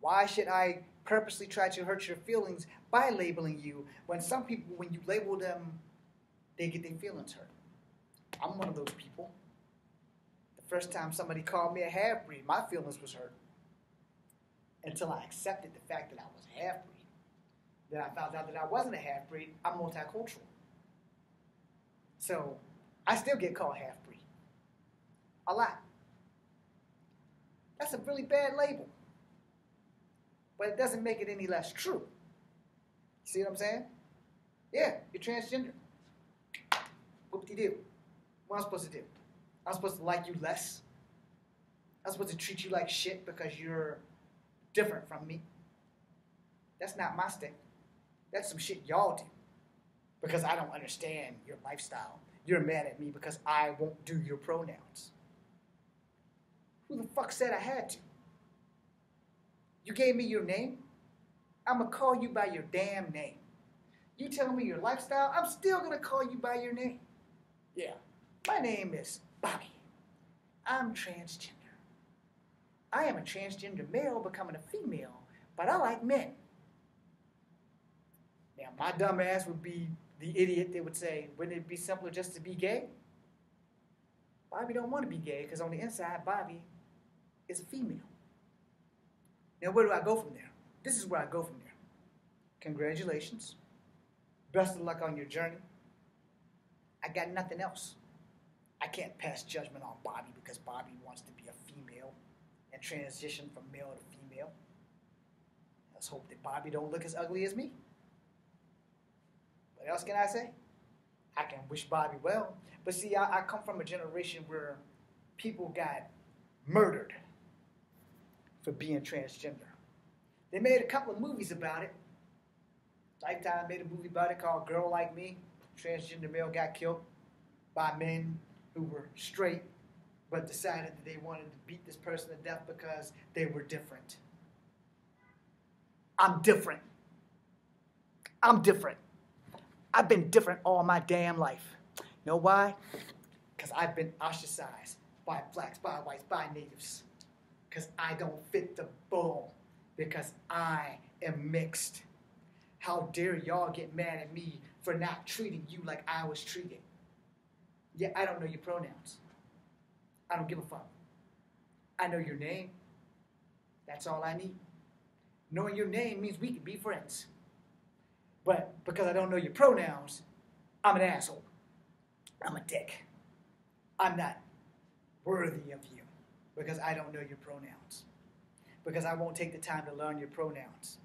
Why should I purposely try to hurt your feelings by labeling you when some people, when you label them, they get their feelings hurt? I'm one of those people. The first time somebody called me a half-breed, my feelings was hurt. Until I accepted the fact that I was a half-breed. Then I found out that I wasn't a half-breed, I'm multicultural. So, I still get called half-breed. A lot. That's a really bad label. But it doesn't make it any less true. See what I'm saying? Yeah, you're transgender. Whoop-de-doo. What am I supposed to do? I'm supposed to like you less? I'm supposed to treat you like shit because you're different from me? That's not my stick. That's some shit y'all do. Because I don't understand your lifestyle. You're mad at me because I won't do your pronouns. Who the fuck said I had to? You gave me your name? I'm going to call you by your damn name. You tell me your lifestyle, I'm still going to call you by your name. Yeah, my name is Bobby. I'm transgender. I am a transgender male becoming a female, but I like men. Now, my dumb ass would be the idiot that would say, wouldn't it be simpler just to be gay? Bobby don't want to be gay because on the inside, Bobby is a female. Now, where do I go from there? This is where I go from there. Congratulations. Best of luck on your journey. I got nothing else. I can't pass judgment on Bobby because Bobby wants to be a female and transition from male to female. Let's hope that Bobby don't look as ugly as me. What else can I say? I can wish Bobby well. But see, I come from a generation where people got murdered for being transgender. They made a couple of movies about it. Lifetime made a movie about it called Girl Like Me. Transgender male got killed by men who were straight but decided that they wanted to beat this person to death because they were different. I'm different. I'm different. I've been different all my damn life. You know why? Because I've been ostracized by blacks, by whites, by natives. Because I don't fit the bill. Because I am mixed. How dare y'all get mad at me for not treating you like I was treated? Yeah, I don't know your pronouns. I don't give a fuck. I know your name. That's all I need. Knowing your name means we can be friends. But because I don't know your pronouns, I'm an asshole. I'm a dick. I'm not worthy of you because I don't know your pronouns. Because I won't take the time to learn your pronouns.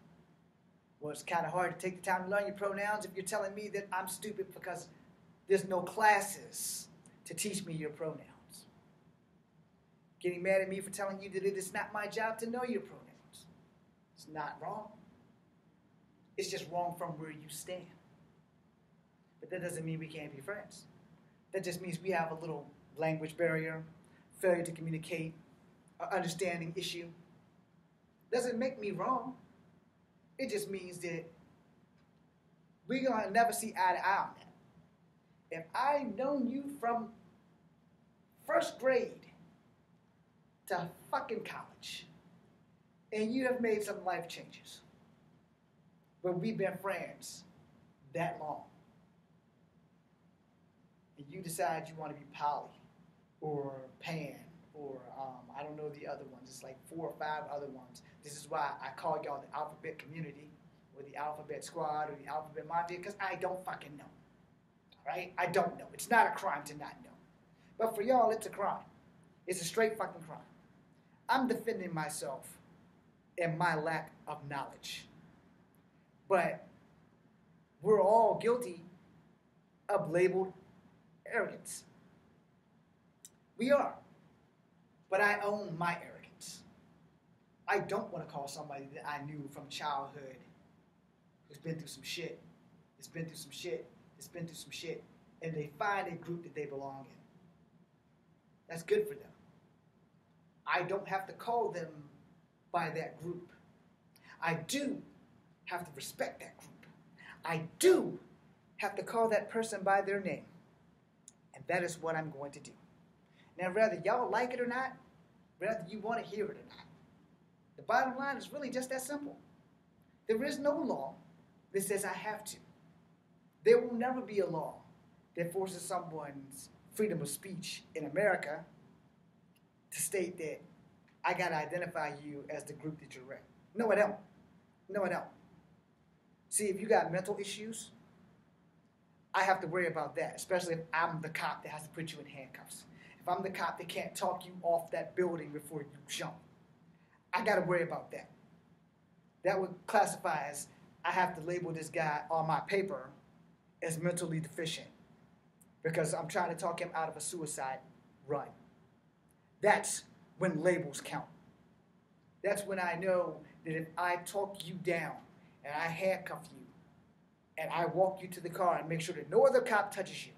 Well, it's kind of hard to take the time to learn your pronouns if you're telling me that I'm stupid because there's no classes to teach me your pronouns. Getting mad at me for telling you that it is not my job to know your pronouns. It's not wrong. It's just wrong from where you stand. But that doesn't mean we can't be friends. That just means we have a little language barrier, failure to communicate, an understanding issue. Doesn't make me wrong. It just means that we're going to never see eye to eye on that. If I've known you from first grade to fucking college, and you have made some life changes, but we've been friends that long, and you decide you want to be poly, or pan, or I don't know the other ones. It's like 4 or 5 other ones. This is why I call y'all the alphabet community, or the alphabet squad, or the alphabet mafia, because I don't fucking know. All right? I don't know. It's not a crime to not know. But for y'all, it's a crime. It's a straight fucking crime. I'm defending myself and my lack of knowledge. But we're all guilty of labeled arrogance. We are. But I own my arrogance. I don't want to call somebody that I knew from childhood who's been through some shit, and they find a group that they belong in. That's good for them. I don't have to call them by that group. I do have to respect that group. I do have to call that person by their name. And that is what I'm going to do. Now, whether y'all like it or not, whether you want to hear it or not, the bottom line is really just that simple. There is no law that says I have to. There will never be a law that forces someone's freedom of speech in America to state that I got to identify you as the group that you're in. No, I don't. No, I don't. See, if you got mental issues, I have to worry about that, especially if I'm the cop that has to put you in handcuffs. If I'm the cop that can't talk you off that building before you jump, I got to worry about that. That would classify as I have to label this guy on my paper as mentally deficient because I'm trying to talk him out of a suicide run. That's when labels count. That's when I know that if I talk you down and I handcuff you and I walk you to the car and make sure that no other cop touches you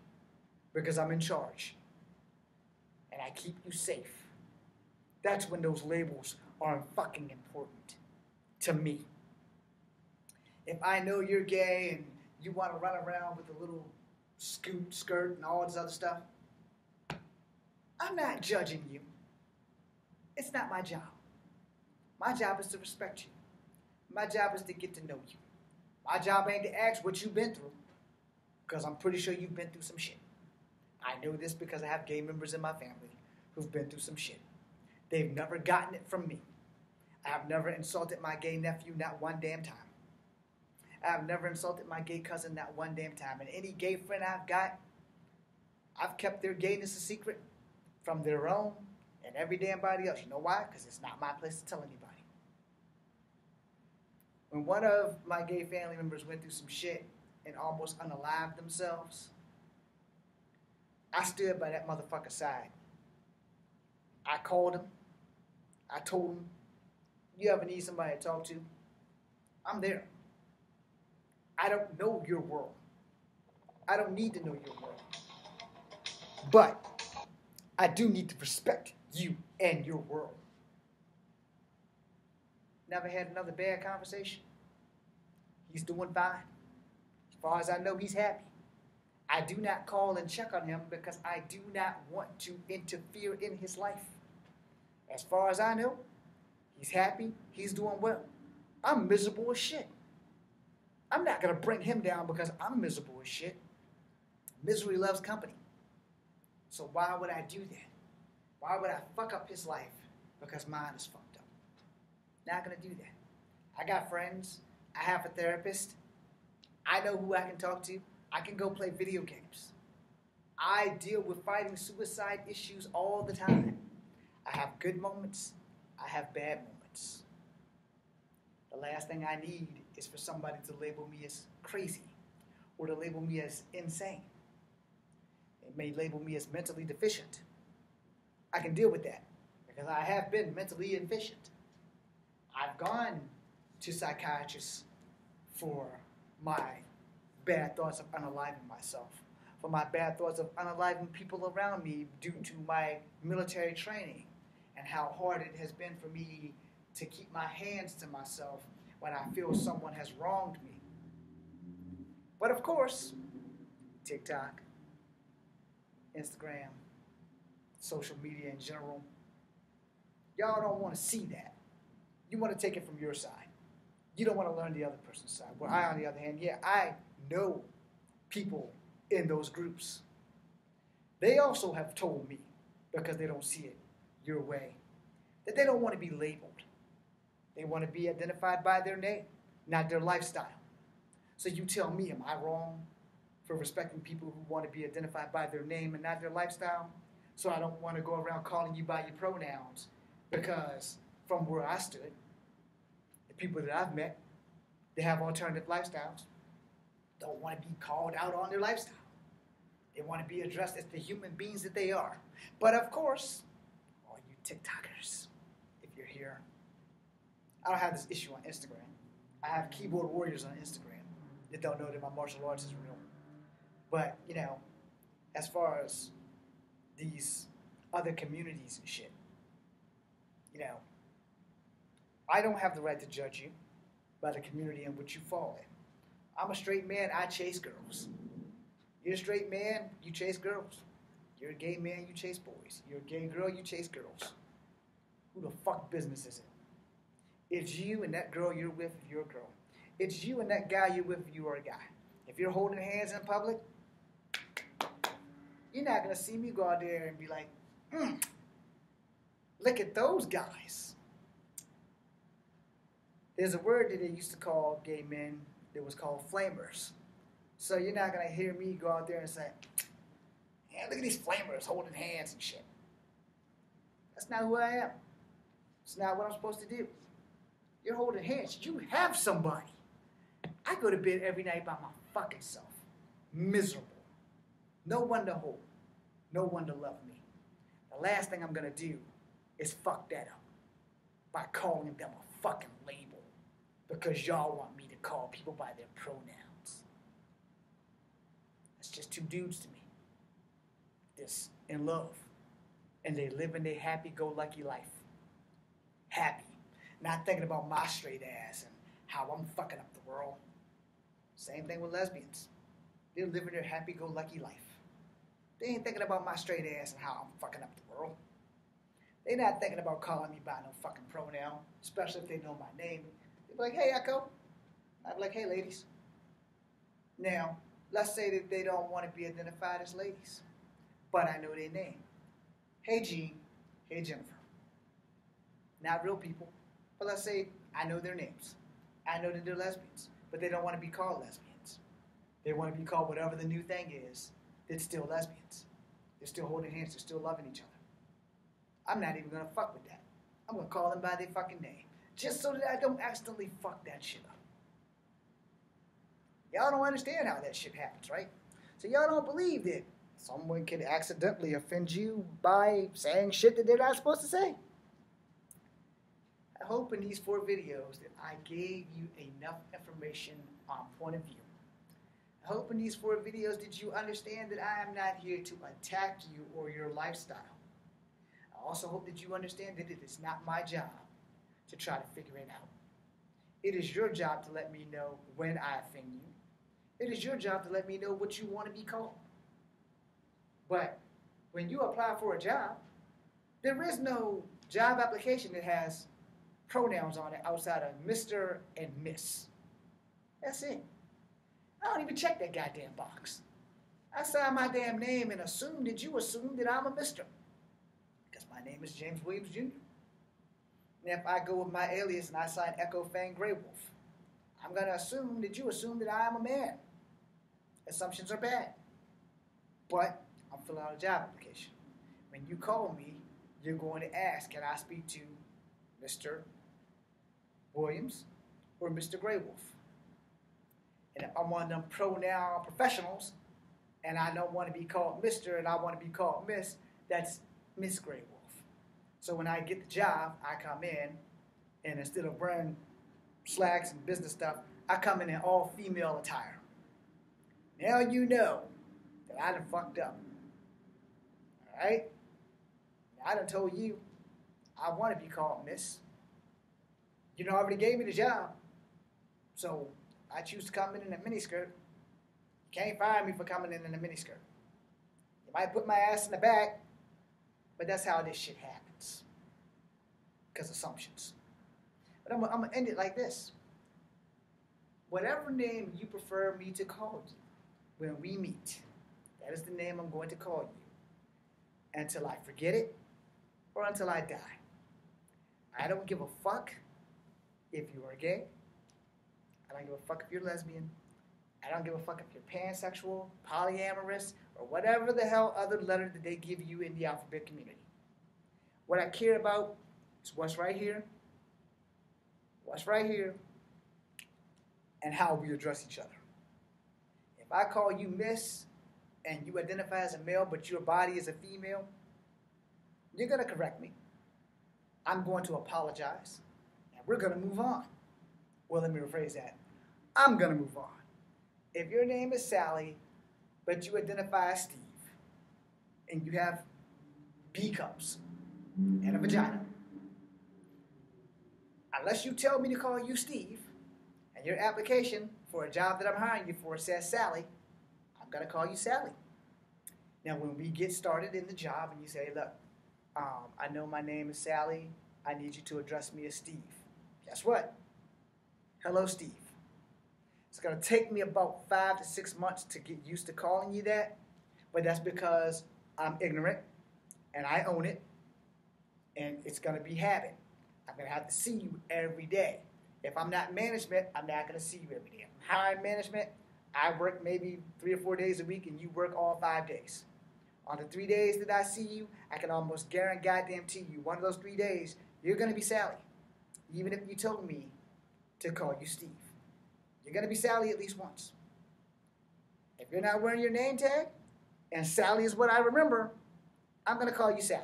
because I'm in charge and I keep you safe, that's when those labels are fucking important to me. If I know you're gay and you want to run around with a little skirt and all this other stuff, I'm not judging you. It's not my job. My job is to respect you. My job is to get to know you. My job ain't to ask what you've been through, because I'm pretty sure you've been through some shit. I know this because I have gay members in my family who've been through some shit. They've never gotten it from me. I have never insulted my gay nephew not one damn time. I have never insulted my gay cousin not one damn time. And any gay friend I've got, I've kept their gayness a secret from their own and every damn body else. You know why? Because it's not my place to tell anybody. When one of my gay family members went through some shit and almost unalived themselves, I stood by that motherfucker's side. I called him. I told him, you ever need somebody to talk to? I'm there. I don't know your world. I don't need to know your world. But I do need to respect you and your world. Never had another bad conversation. He's doing fine. As far as I know, he's happy. I do not call and check on him because I do not want to interfere in his life. As far as I know, he's happy. He's doing well. I'm miserable as shit. I'm not going to bring him down because I'm miserable as shit. Misery loves company. So why would I do that? Why would I fuck up his life because mine is fucked up? Not going to do that. I got friends. I have a therapist. I know who I can talk to. I can go play video games. I deal with fighting suicide issues all the time. I have good moments. I have bad moments. The last thing I need is for somebody to label me as crazy or to label me as insane. It may label me as mentally deficient. I can deal with that because I have been mentally deficient. I've gone to psychiatrists for my bad thoughts of unaliving myself, for my bad thoughts of unaliving people around me due to my military training and how hard it has been for me to keep my hands to myself when I feel someone has wronged me. But of course, TikTok, Instagram, social media in general, y'all don't want to see that. You want to take it from your side. You don't want to learn the other person's side. Well, I, on the other hand, yeah, I know people in those groups. They also have told me, because they don't see it your way, that they don't want to be labeled. They want to be identified by their name, not their lifestyle. So you tell me, am I wrong for respecting people who want to be identified by their name and not their lifestyle? So I don't want to go around calling you by your pronouns because from where I stood, the people that I've met, they have alternative lifestyles, don't want to be called out on their lifestyle. They want to be addressed as the human beings that they are. But of course, all you TikTokers, if you're here, I don't have this issue on Instagram. I have keyboard warriors on Instagram that don't know that my martial arts is real. But, you know, as far as these other communities and shit, you know, I don't have the right to judge you by the community in which you fall in. I'm a straight man, I chase girls. You're a straight man, you chase girls. You're a gay man, you chase boys. You're a gay girl, you chase girls. Who the fuck business is it? It's you and that girl you're with if you're a girl. It's you and that guy you're with if you are a guy. If you're holding hands in public, you're not going to see me go out there and be like, look at those guys. There's a word that they used to call gay men that was called flamers. So you're not going to hear me go out there and say, yeah, look at these flamers holding hands and shit. That's not who I am. It's not what I'm supposed to do. You're holding hands. You have somebody. I go to bed every night by my fucking self. Miserable. No one to hold. No one to love me. The last thing I'm going to do is fuck that up by calling them a fucking label because y'all want me to call people by their pronouns. That's just two dudes to me. Just in love. And they live in their happy-go-lucky life. Happy. Not thinking about my straight ass and how I'm fucking up the world. Same thing with lesbians. They're living their happy-go-lucky life. They ain't thinking about my straight ass and how I'm fucking up the world. They're not thinking about calling me by no fucking pronoun, especially if they know my name. They'll be like, hey, Echo. I'd be like, hey, ladies. Now, let's say that they don't want to be identified as ladies, but I know their name. Hey, Jean. Hey, Jennifer. Not real people, but let's say I know their names. I know that they're lesbians, but they don't want to be called lesbians. They want to be called whatever the new thing is that's still lesbians. They're still holding hands. They're still loving each other. I'm not even going to fuck with that. I'm going to call them by their fucking name, just so that I don't accidentally fuck that shit up. Y'all don't understand how that shit happens, right? So y'all don't believe that someone can accidentally offend you by saying shit that they're not supposed to say. I hope in these 4 videos that I gave you enough information on point of view. I hope in these 4 videos that you understand that I am not here to attack you or your lifestyle. I also hope that you understand that it is not my job to try to figure it out. It is your job to let me know when I offend you. It is your job to let me know what you want to be called. But when you apply for a job, there is no job application that has pronouns on it outside of Mr. and Miss. That's it. I don't even check that goddamn box. I sign my damn name and assume that you assume that I'm a Mr. Because my name is James Williams Jr. And if I go with my alias and I sign Echo Fang Grey Wolf, I'm going to assume that you assume that I am a man. Assumptions are bad. But I'm filling out a job application. When you call me, you're going to ask, can I speak to Mr. Williams or Mr. Grey Wolf? And if I'm one of them pronoun professionals and I don't want to be called Mr. and I want to be called Miss, that's Miss Grey Wolf. So when I get the job, I come in and instead of wearing slacks and business stuff, I come in all female attire. Now you know that I done fucked up. Alright? I done told you I want to be called Miss. You know, I already gave me the job. So I choose to come in a miniskirt. You can't fire me for coming in a miniskirt. You might put my ass in the back, but that's how this shit happens. Because assumptions. But I'm going to end it like this. Whatever name you prefer me to call you when we meet, that is the name I'm going to call you. Until I forget it or until I die. I don't give a fuck if you are gay. I don't give a fuck if you're lesbian. I don't give a fuck if you're pansexual, polyamorous, or whatever the hell other letter that they give you in the alphabet community. What I care about is what's right here, and how we address each other. If I call you Miss and you identify as a male but your body is a female, you're going to correct me. I'm going to apologize, and we're going to move on. Well, let me rephrase that. I'm going to move on. If your name is Sally, but you identify as Steve, and you have B cups and a vagina, unless you tell me to call you Steve, and your application for a job that I'm hiring you for says Sally, I'm going to call you Sally. Now, when we get started in the job and you say, look, I know my name is Sally, I need you to address me as Steve. Guess what? Hello, Steve. It's going to take me about 5 to 6 months to get used to calling you that, but that's because I'm ignorant and I own it, and it's going to be habit. I'm going to have to see you every day. If I'm not management, I'm not going to see you every day. If I'm hiring management, I work maybe 3 or 4 days a week and you work all 5 days. On the 3 days that I see you, I can almost guarantee you one of those 3 days, you're going to be Sally. Even if you told me to call you Steve. You're going to be Sally at least once. If you're not wearing your name tag, and Sally is what I remember, I'm going to call you Sally.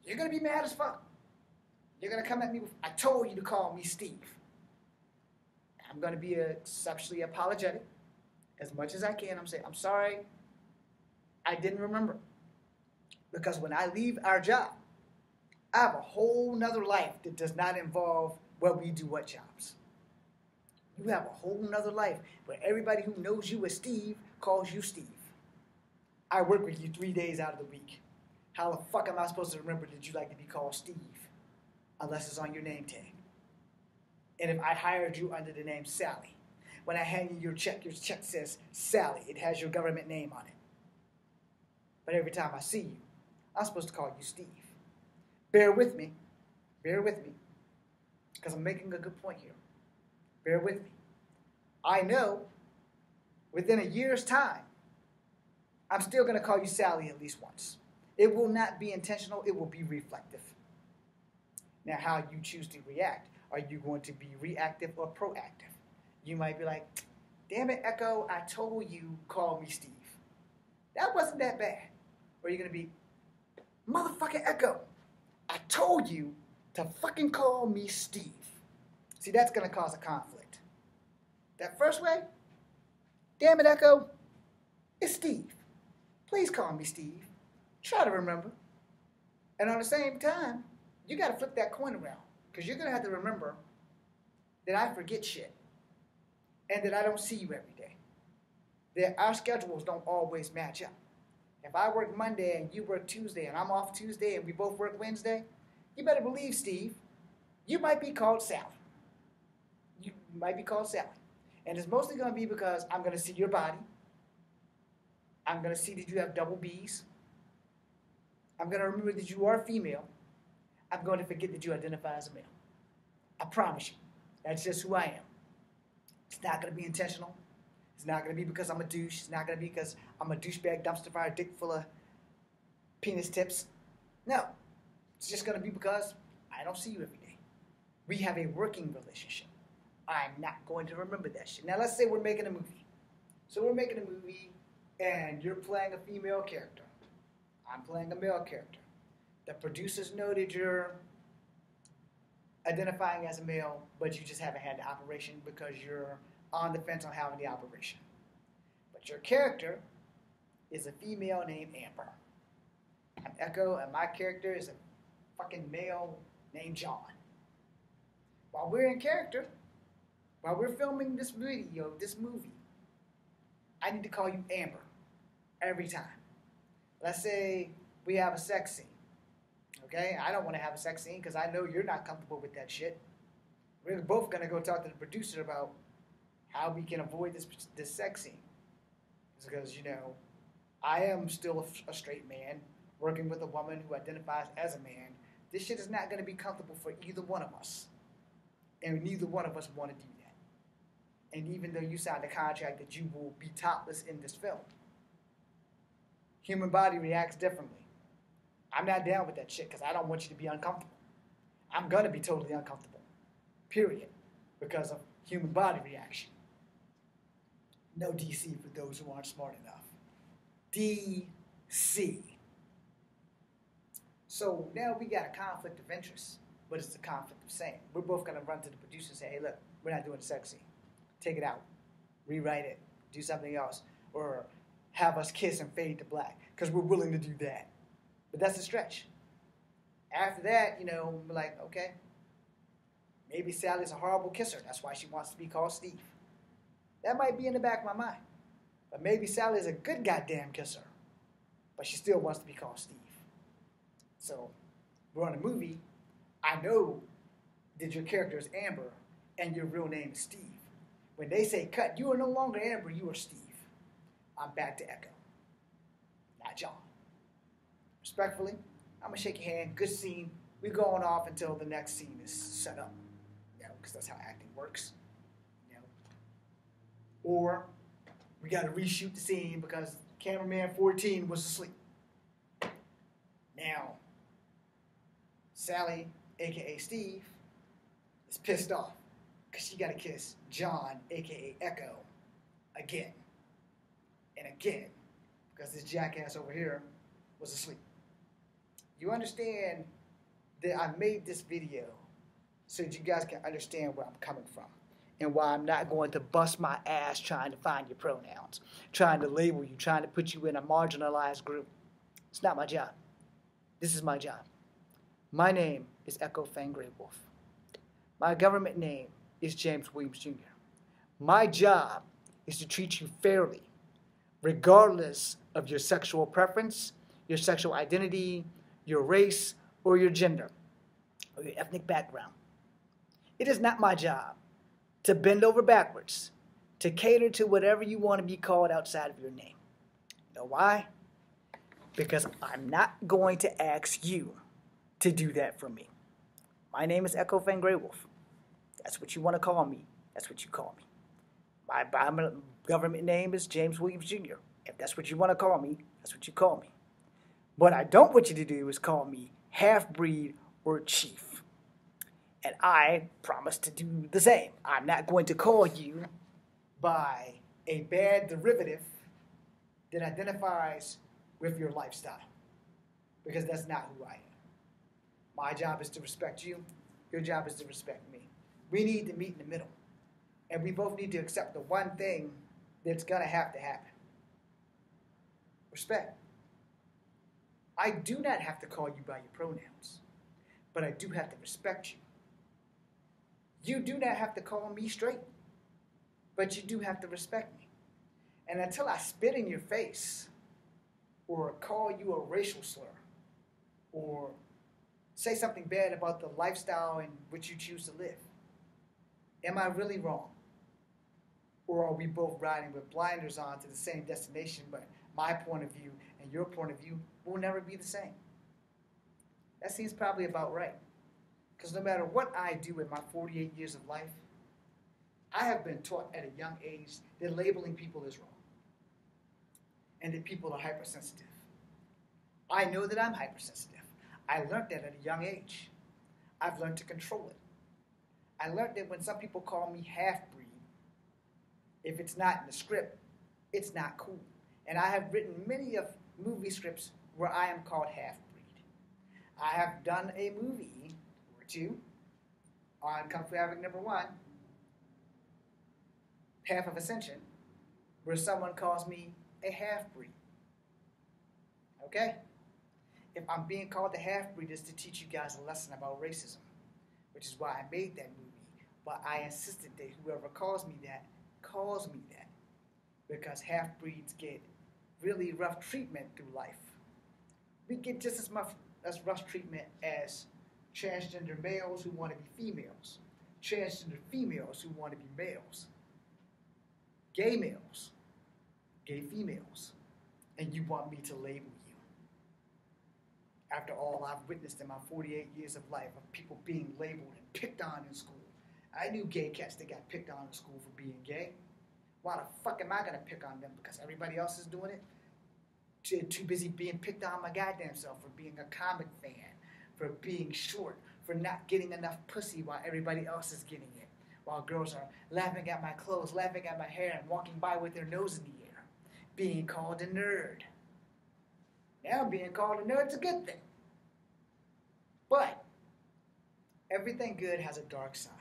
You're going to be mad as fuck. You're going to come at me with, I told you to call me Steve. I'm going to be exceptionally apologetic as much as I can. I'm saying, I'm sorry, I didn't remember. Because when I leave our job, I have a whole nother life that does not involve what we do what jobs. You have a whole nother life where everybody who knows you as Steve calls you Steve. I work with you 3 days out of the week. How the fuck am I supposed to remember that you like to be called Steve? Unless it's on your name tag. And if I hired you under the name Sally, when I hand you your check says Sally. It has your government name on it. But every time I see you, I'm supposed to call you Steve. Bear with me. Bear with me. Because I'm making a good point here. Bear with me. I know within a year's time, I'm still going to call you Sally at least once. It will not be intentional. It will be reflective. Now, how you choose to react. Are you going to be reactive or proactive? You might be like, damn it, Echo, I told you, call me Steve. That wasn't that bad. Or you're going to be, motherfucking Echo, I told you to fucking call me Steve. See, that's going to cause a conflict. That first way, damn it, Echo, it's Steve. Please call me Steve. Try to remember. And on the same time, you got to flip that coin around. Because you're going to have to remember that I forget shit. And that I don't see you every day. That our schedules don't always match up. If I work Monday and you work Tuesday and I'm off Tuesday and we both work Wednesday, you better believe, Steve, you might be called Sally. You might be called Sally. And it's mostly going to be because I'm going to see your body. I'm going to see that you have double B's. I'm going to remember that you are female. I'm going to forget that you identify as a male. I promise you. That's just who I am. It's not going to be intentional. It's not going to be because I'm a douche. It's not going to be because I'm a douchebag dumpster fire dick full of penis tips. No. It's just going to be because I don't see you every day. We have a working relationship. I'm not going to remember that shit. Now, let's say we're making a movie. So we're making a movie, and you're playing a female character. I'm playing a male character. The producers know that you're identifying as a male, but you just haven't had the operation because you're on the fence on having the operation. But your character is a female named Amber. I'm Echo, and my character is a fucking male named John. While we're in character, while we're filming this video, this movie, I need to call you Amber every time. Let's say we have a sex scene. Okay? I don't want to have a sex scene because I know you're not comfortable with that shit. We're both going to go talk to the producer about how we can avoid this sex scene. It's because, you know, I am still a straight man working with a woman who identifies as a man. This shit is not going to be comfortable for either one of us. And neither one of us want to do that. And even though you signed a contract that you will be topless in this film, human body reacts differently. I'm not down with that shit because I don't want you to be uncomfortable. I'm going to be totally uncomfortable. Period. Because of human body reaction. No DC for those who aren't smart enough. DC. So now we got a conflict of interest, but it's a conflict of same. We're both going to run to the producer and say, hey, look, we're not doing a sex scene. Take it out. Rewrite it. Do something else. Or have us kiss and fade to black because we're willing to do that. But that's a stretch. After that, you know, we're like, okay, maybe Sally's a horrible kisser. That's why she wants to be called Steve. That might be in the back of my mind. But maybe Sally's a good goddamn kisser. But she still wants to be called Steve. So, we're on a movie. I know that your character is Amber and your real name is Steve. When they say cut, you are no longer Amber, you are Steve. I'm back to Echo. Not John. Respectfully, I'm going to shake your hand. Good scene. We're going off until the next scene is set up. You know, because that's how acting works. You know. Or we got to reshoot the scene because cameraman 14 was asleep. Now, Sally, a.k.a. Steve, is pissed off because she got to kiss John, a.k.a. Echo, again. And again, because this jackass over here was asleep. You understand that I made this video so that you guys can understand where I'm coming from and why I'm not going to bust my ass trying to find your pronouns, trying to label you, trying to put you in a marginalized group. It's not my job. This is my job. My name is Echo Fang Grey Wolf. My government name is James Williams Jr. My job is to treat you fairly, regardless of your sexual preference, your sexual identity, your race, or your gender, or your ethnic background. It is not my job to bend over backwards, to cater to whatever you want to be called outside of your name. You know why? Because I'm not going to ask you to do that for me. My name is Echo Fang Grey Wolf. That's what you want to call me. That's what you call me. My government name is James Williams Jr. If that's what you want to call me, that's what you call me. What I don't want you to do is call me half-breed or chief. And I promise to do the same. I'm not going to call you by a bad derivative that identifies with your lifestyle. Because that's not who I am. My job is to respect you. Your job is to respect me. We need to meet in the middle. And we both need to accept the one thing that's going to happen. Respect. I do not have to call you by your pronouns, but I do have to respect you. You do not have to call me straight, but you do have to respect me. And until I spit in your face, or call you a racial slur, or say something bad about the lifestyle in which you choose to live, am I really wrong? Or are we both riding with blinders on to the same destination, but my point of view and your point of view will never be the same? That seems probably about right. Because no matter what I do in my 48 years of life, I have been taught at a young age that labeling people is wrong. And that people are hypersensitive. I know that I'm hypersensitive. I learned that at a young age. I've learned to control it. I learned that when some people call me half-breed, if it's not in the script, it's not cool. And I have written many of movie scripts where I am called half-breed. I have done a movie or two on Kung Fu Havoc #1, Path of Ascension, where someone calls me a half-breed. Okay? If I'm being called a half-breed, it's to teach you guys a lesson about racism, which is why I made that movie. But I insisted that whoever calls me that, because half-breeds get really rough treatment through life. We get just as much as rough treatment as transgender males who want to be females, transgender females who want to be males, gay males, gay females, and you want me to label you. After all I've witnessed in my 48 years of life of people being labeled and picked on in school. I knew gay cats that got picked on in school for being gay. Why the fuck am I going to pick on them? Because everybody else is doing it? Too busy being picked on my goddamn self for being a comic fan, for being short, for not getting enough pussy while everybody else is getting it. While girls are laughing at my clothes, laughing at my hair, and walking by with their nose in the air. Being called a nerd. Now being called a nerd's a good thing. But everything good has a dark side.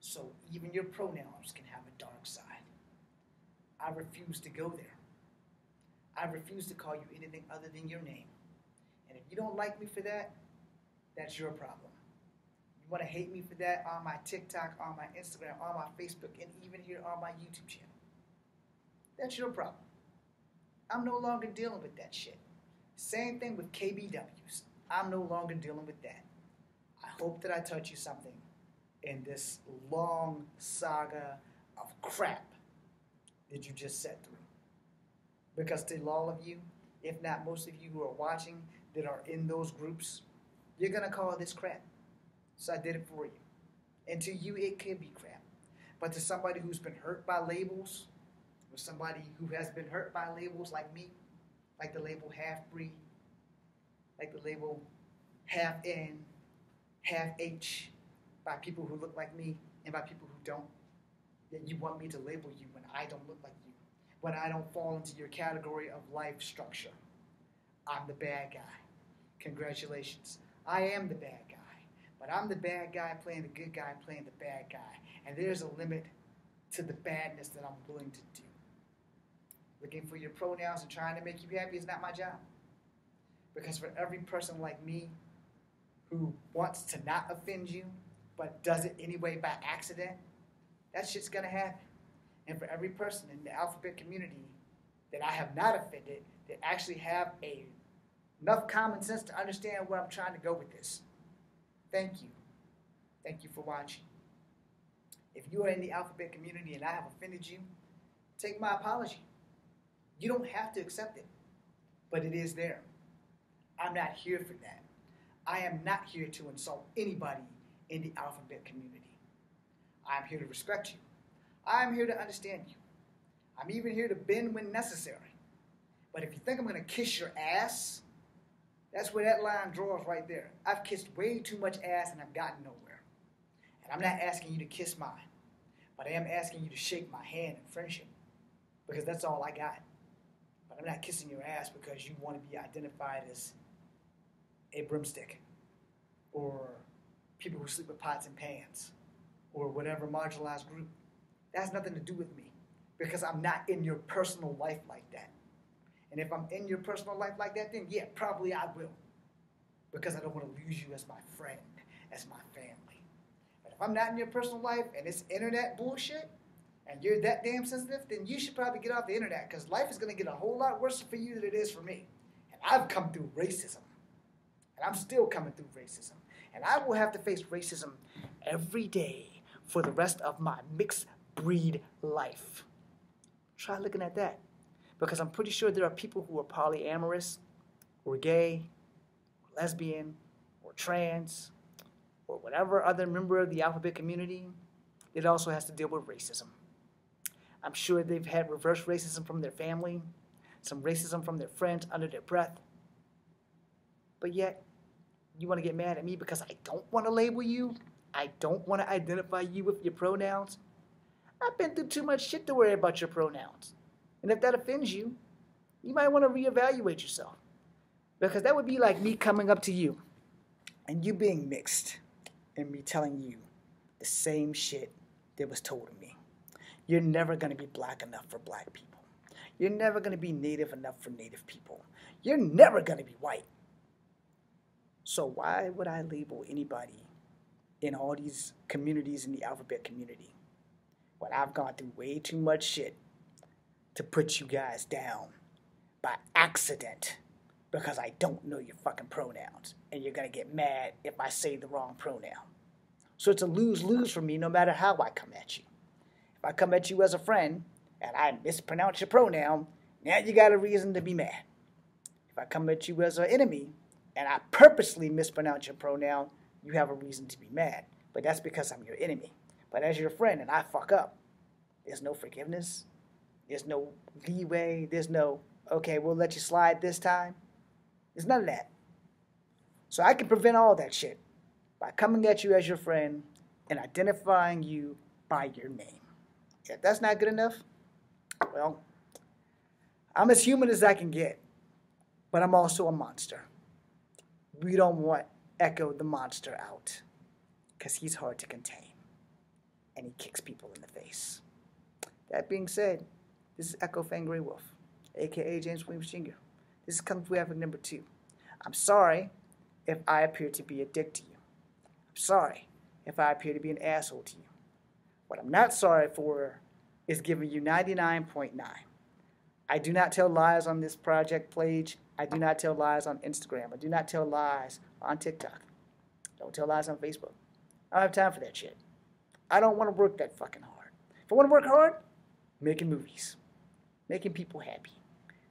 So even your pronouns can have a dark side. I refuse to go there. I refuse to call you anything other than your name. And if you don't like me for that, that's your problem. You want to hate me for that on my TikTok, on my Instagram, on my Facebook, and even here on my YouTube channel. That's your problem. I'm no longer dealing with that shit. Same thing with KBWs. I'm no longer dealing with that. I hope that I taught you something in this long saga of crap that you just sat through. Because to all of you, if not most of you who are watching that are in those groups, you're going to call this crap. So I did it for you. And to you, it could be crap. But to somebody who's been hurt by labels, or somebody who has been hurt by labels like me, like the label half-breed, like the label half-N, half-H, by people who look like me and by people who don't, then you want me to label you when I don't look like you, when I don't fall into your category of life structure. I'm the bad guy. Congratulations. I am the bad guy. But I'm the bad guy playing the good guy playing the bad guy. And there's a limit to the badness that I'm willing to do. Looking for your pronouns and trying to make you happy is not my job. Because for every person like me who wants to not offend you, but does it anyway by accident, that shit's going to happen. And for every person in the alphabet community that I have not offended, that actually have enough common sense to understand where I'm trying to go with this, thank you. Thank you for watching. If you are in the alphabet community and I have offended you, take my apology. You don't have to accept it, but it is there. I'm not here for that. I am not here to insult anybody in the alphabet community. I'm here to respect you. I'm here to understand you. I'm even here to bend when necessary. But if you think I'm going to kiss your ass, that's where that line draws right there. I've kissed way too much ass and I've gotten nowhere. And I'm not asking you to kiss mine. But I am asking you to shake my hand in friendship because that's all I got. But I'm not kissing your ass because you want to be identified as a broomstick or people who sleep with pots and pans or whatever marginalized group. That has nothing to do with me because I'm not in your personal life like that. And if I'm in your personal life like that, then yeah, probably I will. Because I don't want to lose you as my friend, as my family. But if I'm not in your personal life and it's internet bullshit, and you're that damn sensitive, then you should probably get off the internet because life is going to get a whole lot worse for you than it is for me. And I've come through racism. And I'm still coming through racism. And I will have to face racism every day for the rest of my mixed breed life. Try looking at that. Because I'm pretty sure there are people who are polyamorous, or gay, or lesbian, or trans, or whatever other member of the alphabet community that also has to deal with racism. I'm sure they've had reverse racism from their family, some racism from their friends under their breath. But yet, you want to get mad at me because I don't want to label you? I don't want to identify you with your pronouns? I've been through too much shit to worry about your pronouns. And if that offends you, you might want to reevaluate yourself. Because that would be like me coming up to you and you being mixed and me telling you the same shit that was told to me. You're never going to be black enough for black people. You're never going to be native enough for native people. You're never going to be white. So why would I label anybody in all these communities in the alphabet community when I've gone through way too much shit to put you guys down by accident because I don't know your fucking pronouns and you're going to get mad if I say the wrong pronoun. So it's a lose-lose for me no matter how I come at you. If I come at you as a friend and I mispronounce your pronoun, now you got a reason to be mad. If I come at you as an enemy and I purposely mispronounce your pronoun, you have a reason to be mad. But that's because I'm your enemy. But as your friend and I fuck up, there's no forgiveness. There's no leeway. There's no, okay, we'll let you slide this time. There's none of that. So I can prevent all that shit by coming at you as your friend and identifying you by your name. If that's not good enough, well, I'm as human as I can get, but I'm also a monster. We don't want Echo the monster out because he's hard to contain and he kicks people in the face. That being said, this is Echo Fang Grey Wolf, a.k.a. James Williams Jr. This is Kung Fu Epic number 2. I'm sorry if I appear to be a dick to you. I'm sorry if I appear to be an asshole to you. What I'm not sorry for is giving you 99.9. I do not tell lies on this project page. I do not tell lies on Instagram. I do not tell lies on TikTok. Don't tell lies on Facebook. I don't have time for that shit. I don't want to work that fucking hard. If I want to work hard, making movies. Making people happy.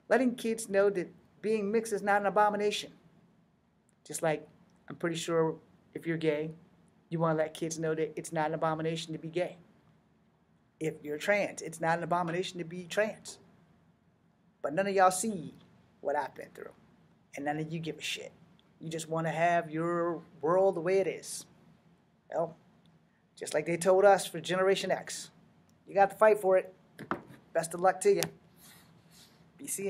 Letting kids know that being mixed is not an abomination. Just like I'm pretty sure if you're gay, you want to let kids know that it's not an abomination to be gay. If you're trans, it's not an abomination to be trans. But none of y'all see what I've been through. And none of you give a shit. You just want to have your world the way it is. Well, just like they told us for Generation X. You got to fight for it. Best of luck to you. Be seeing you.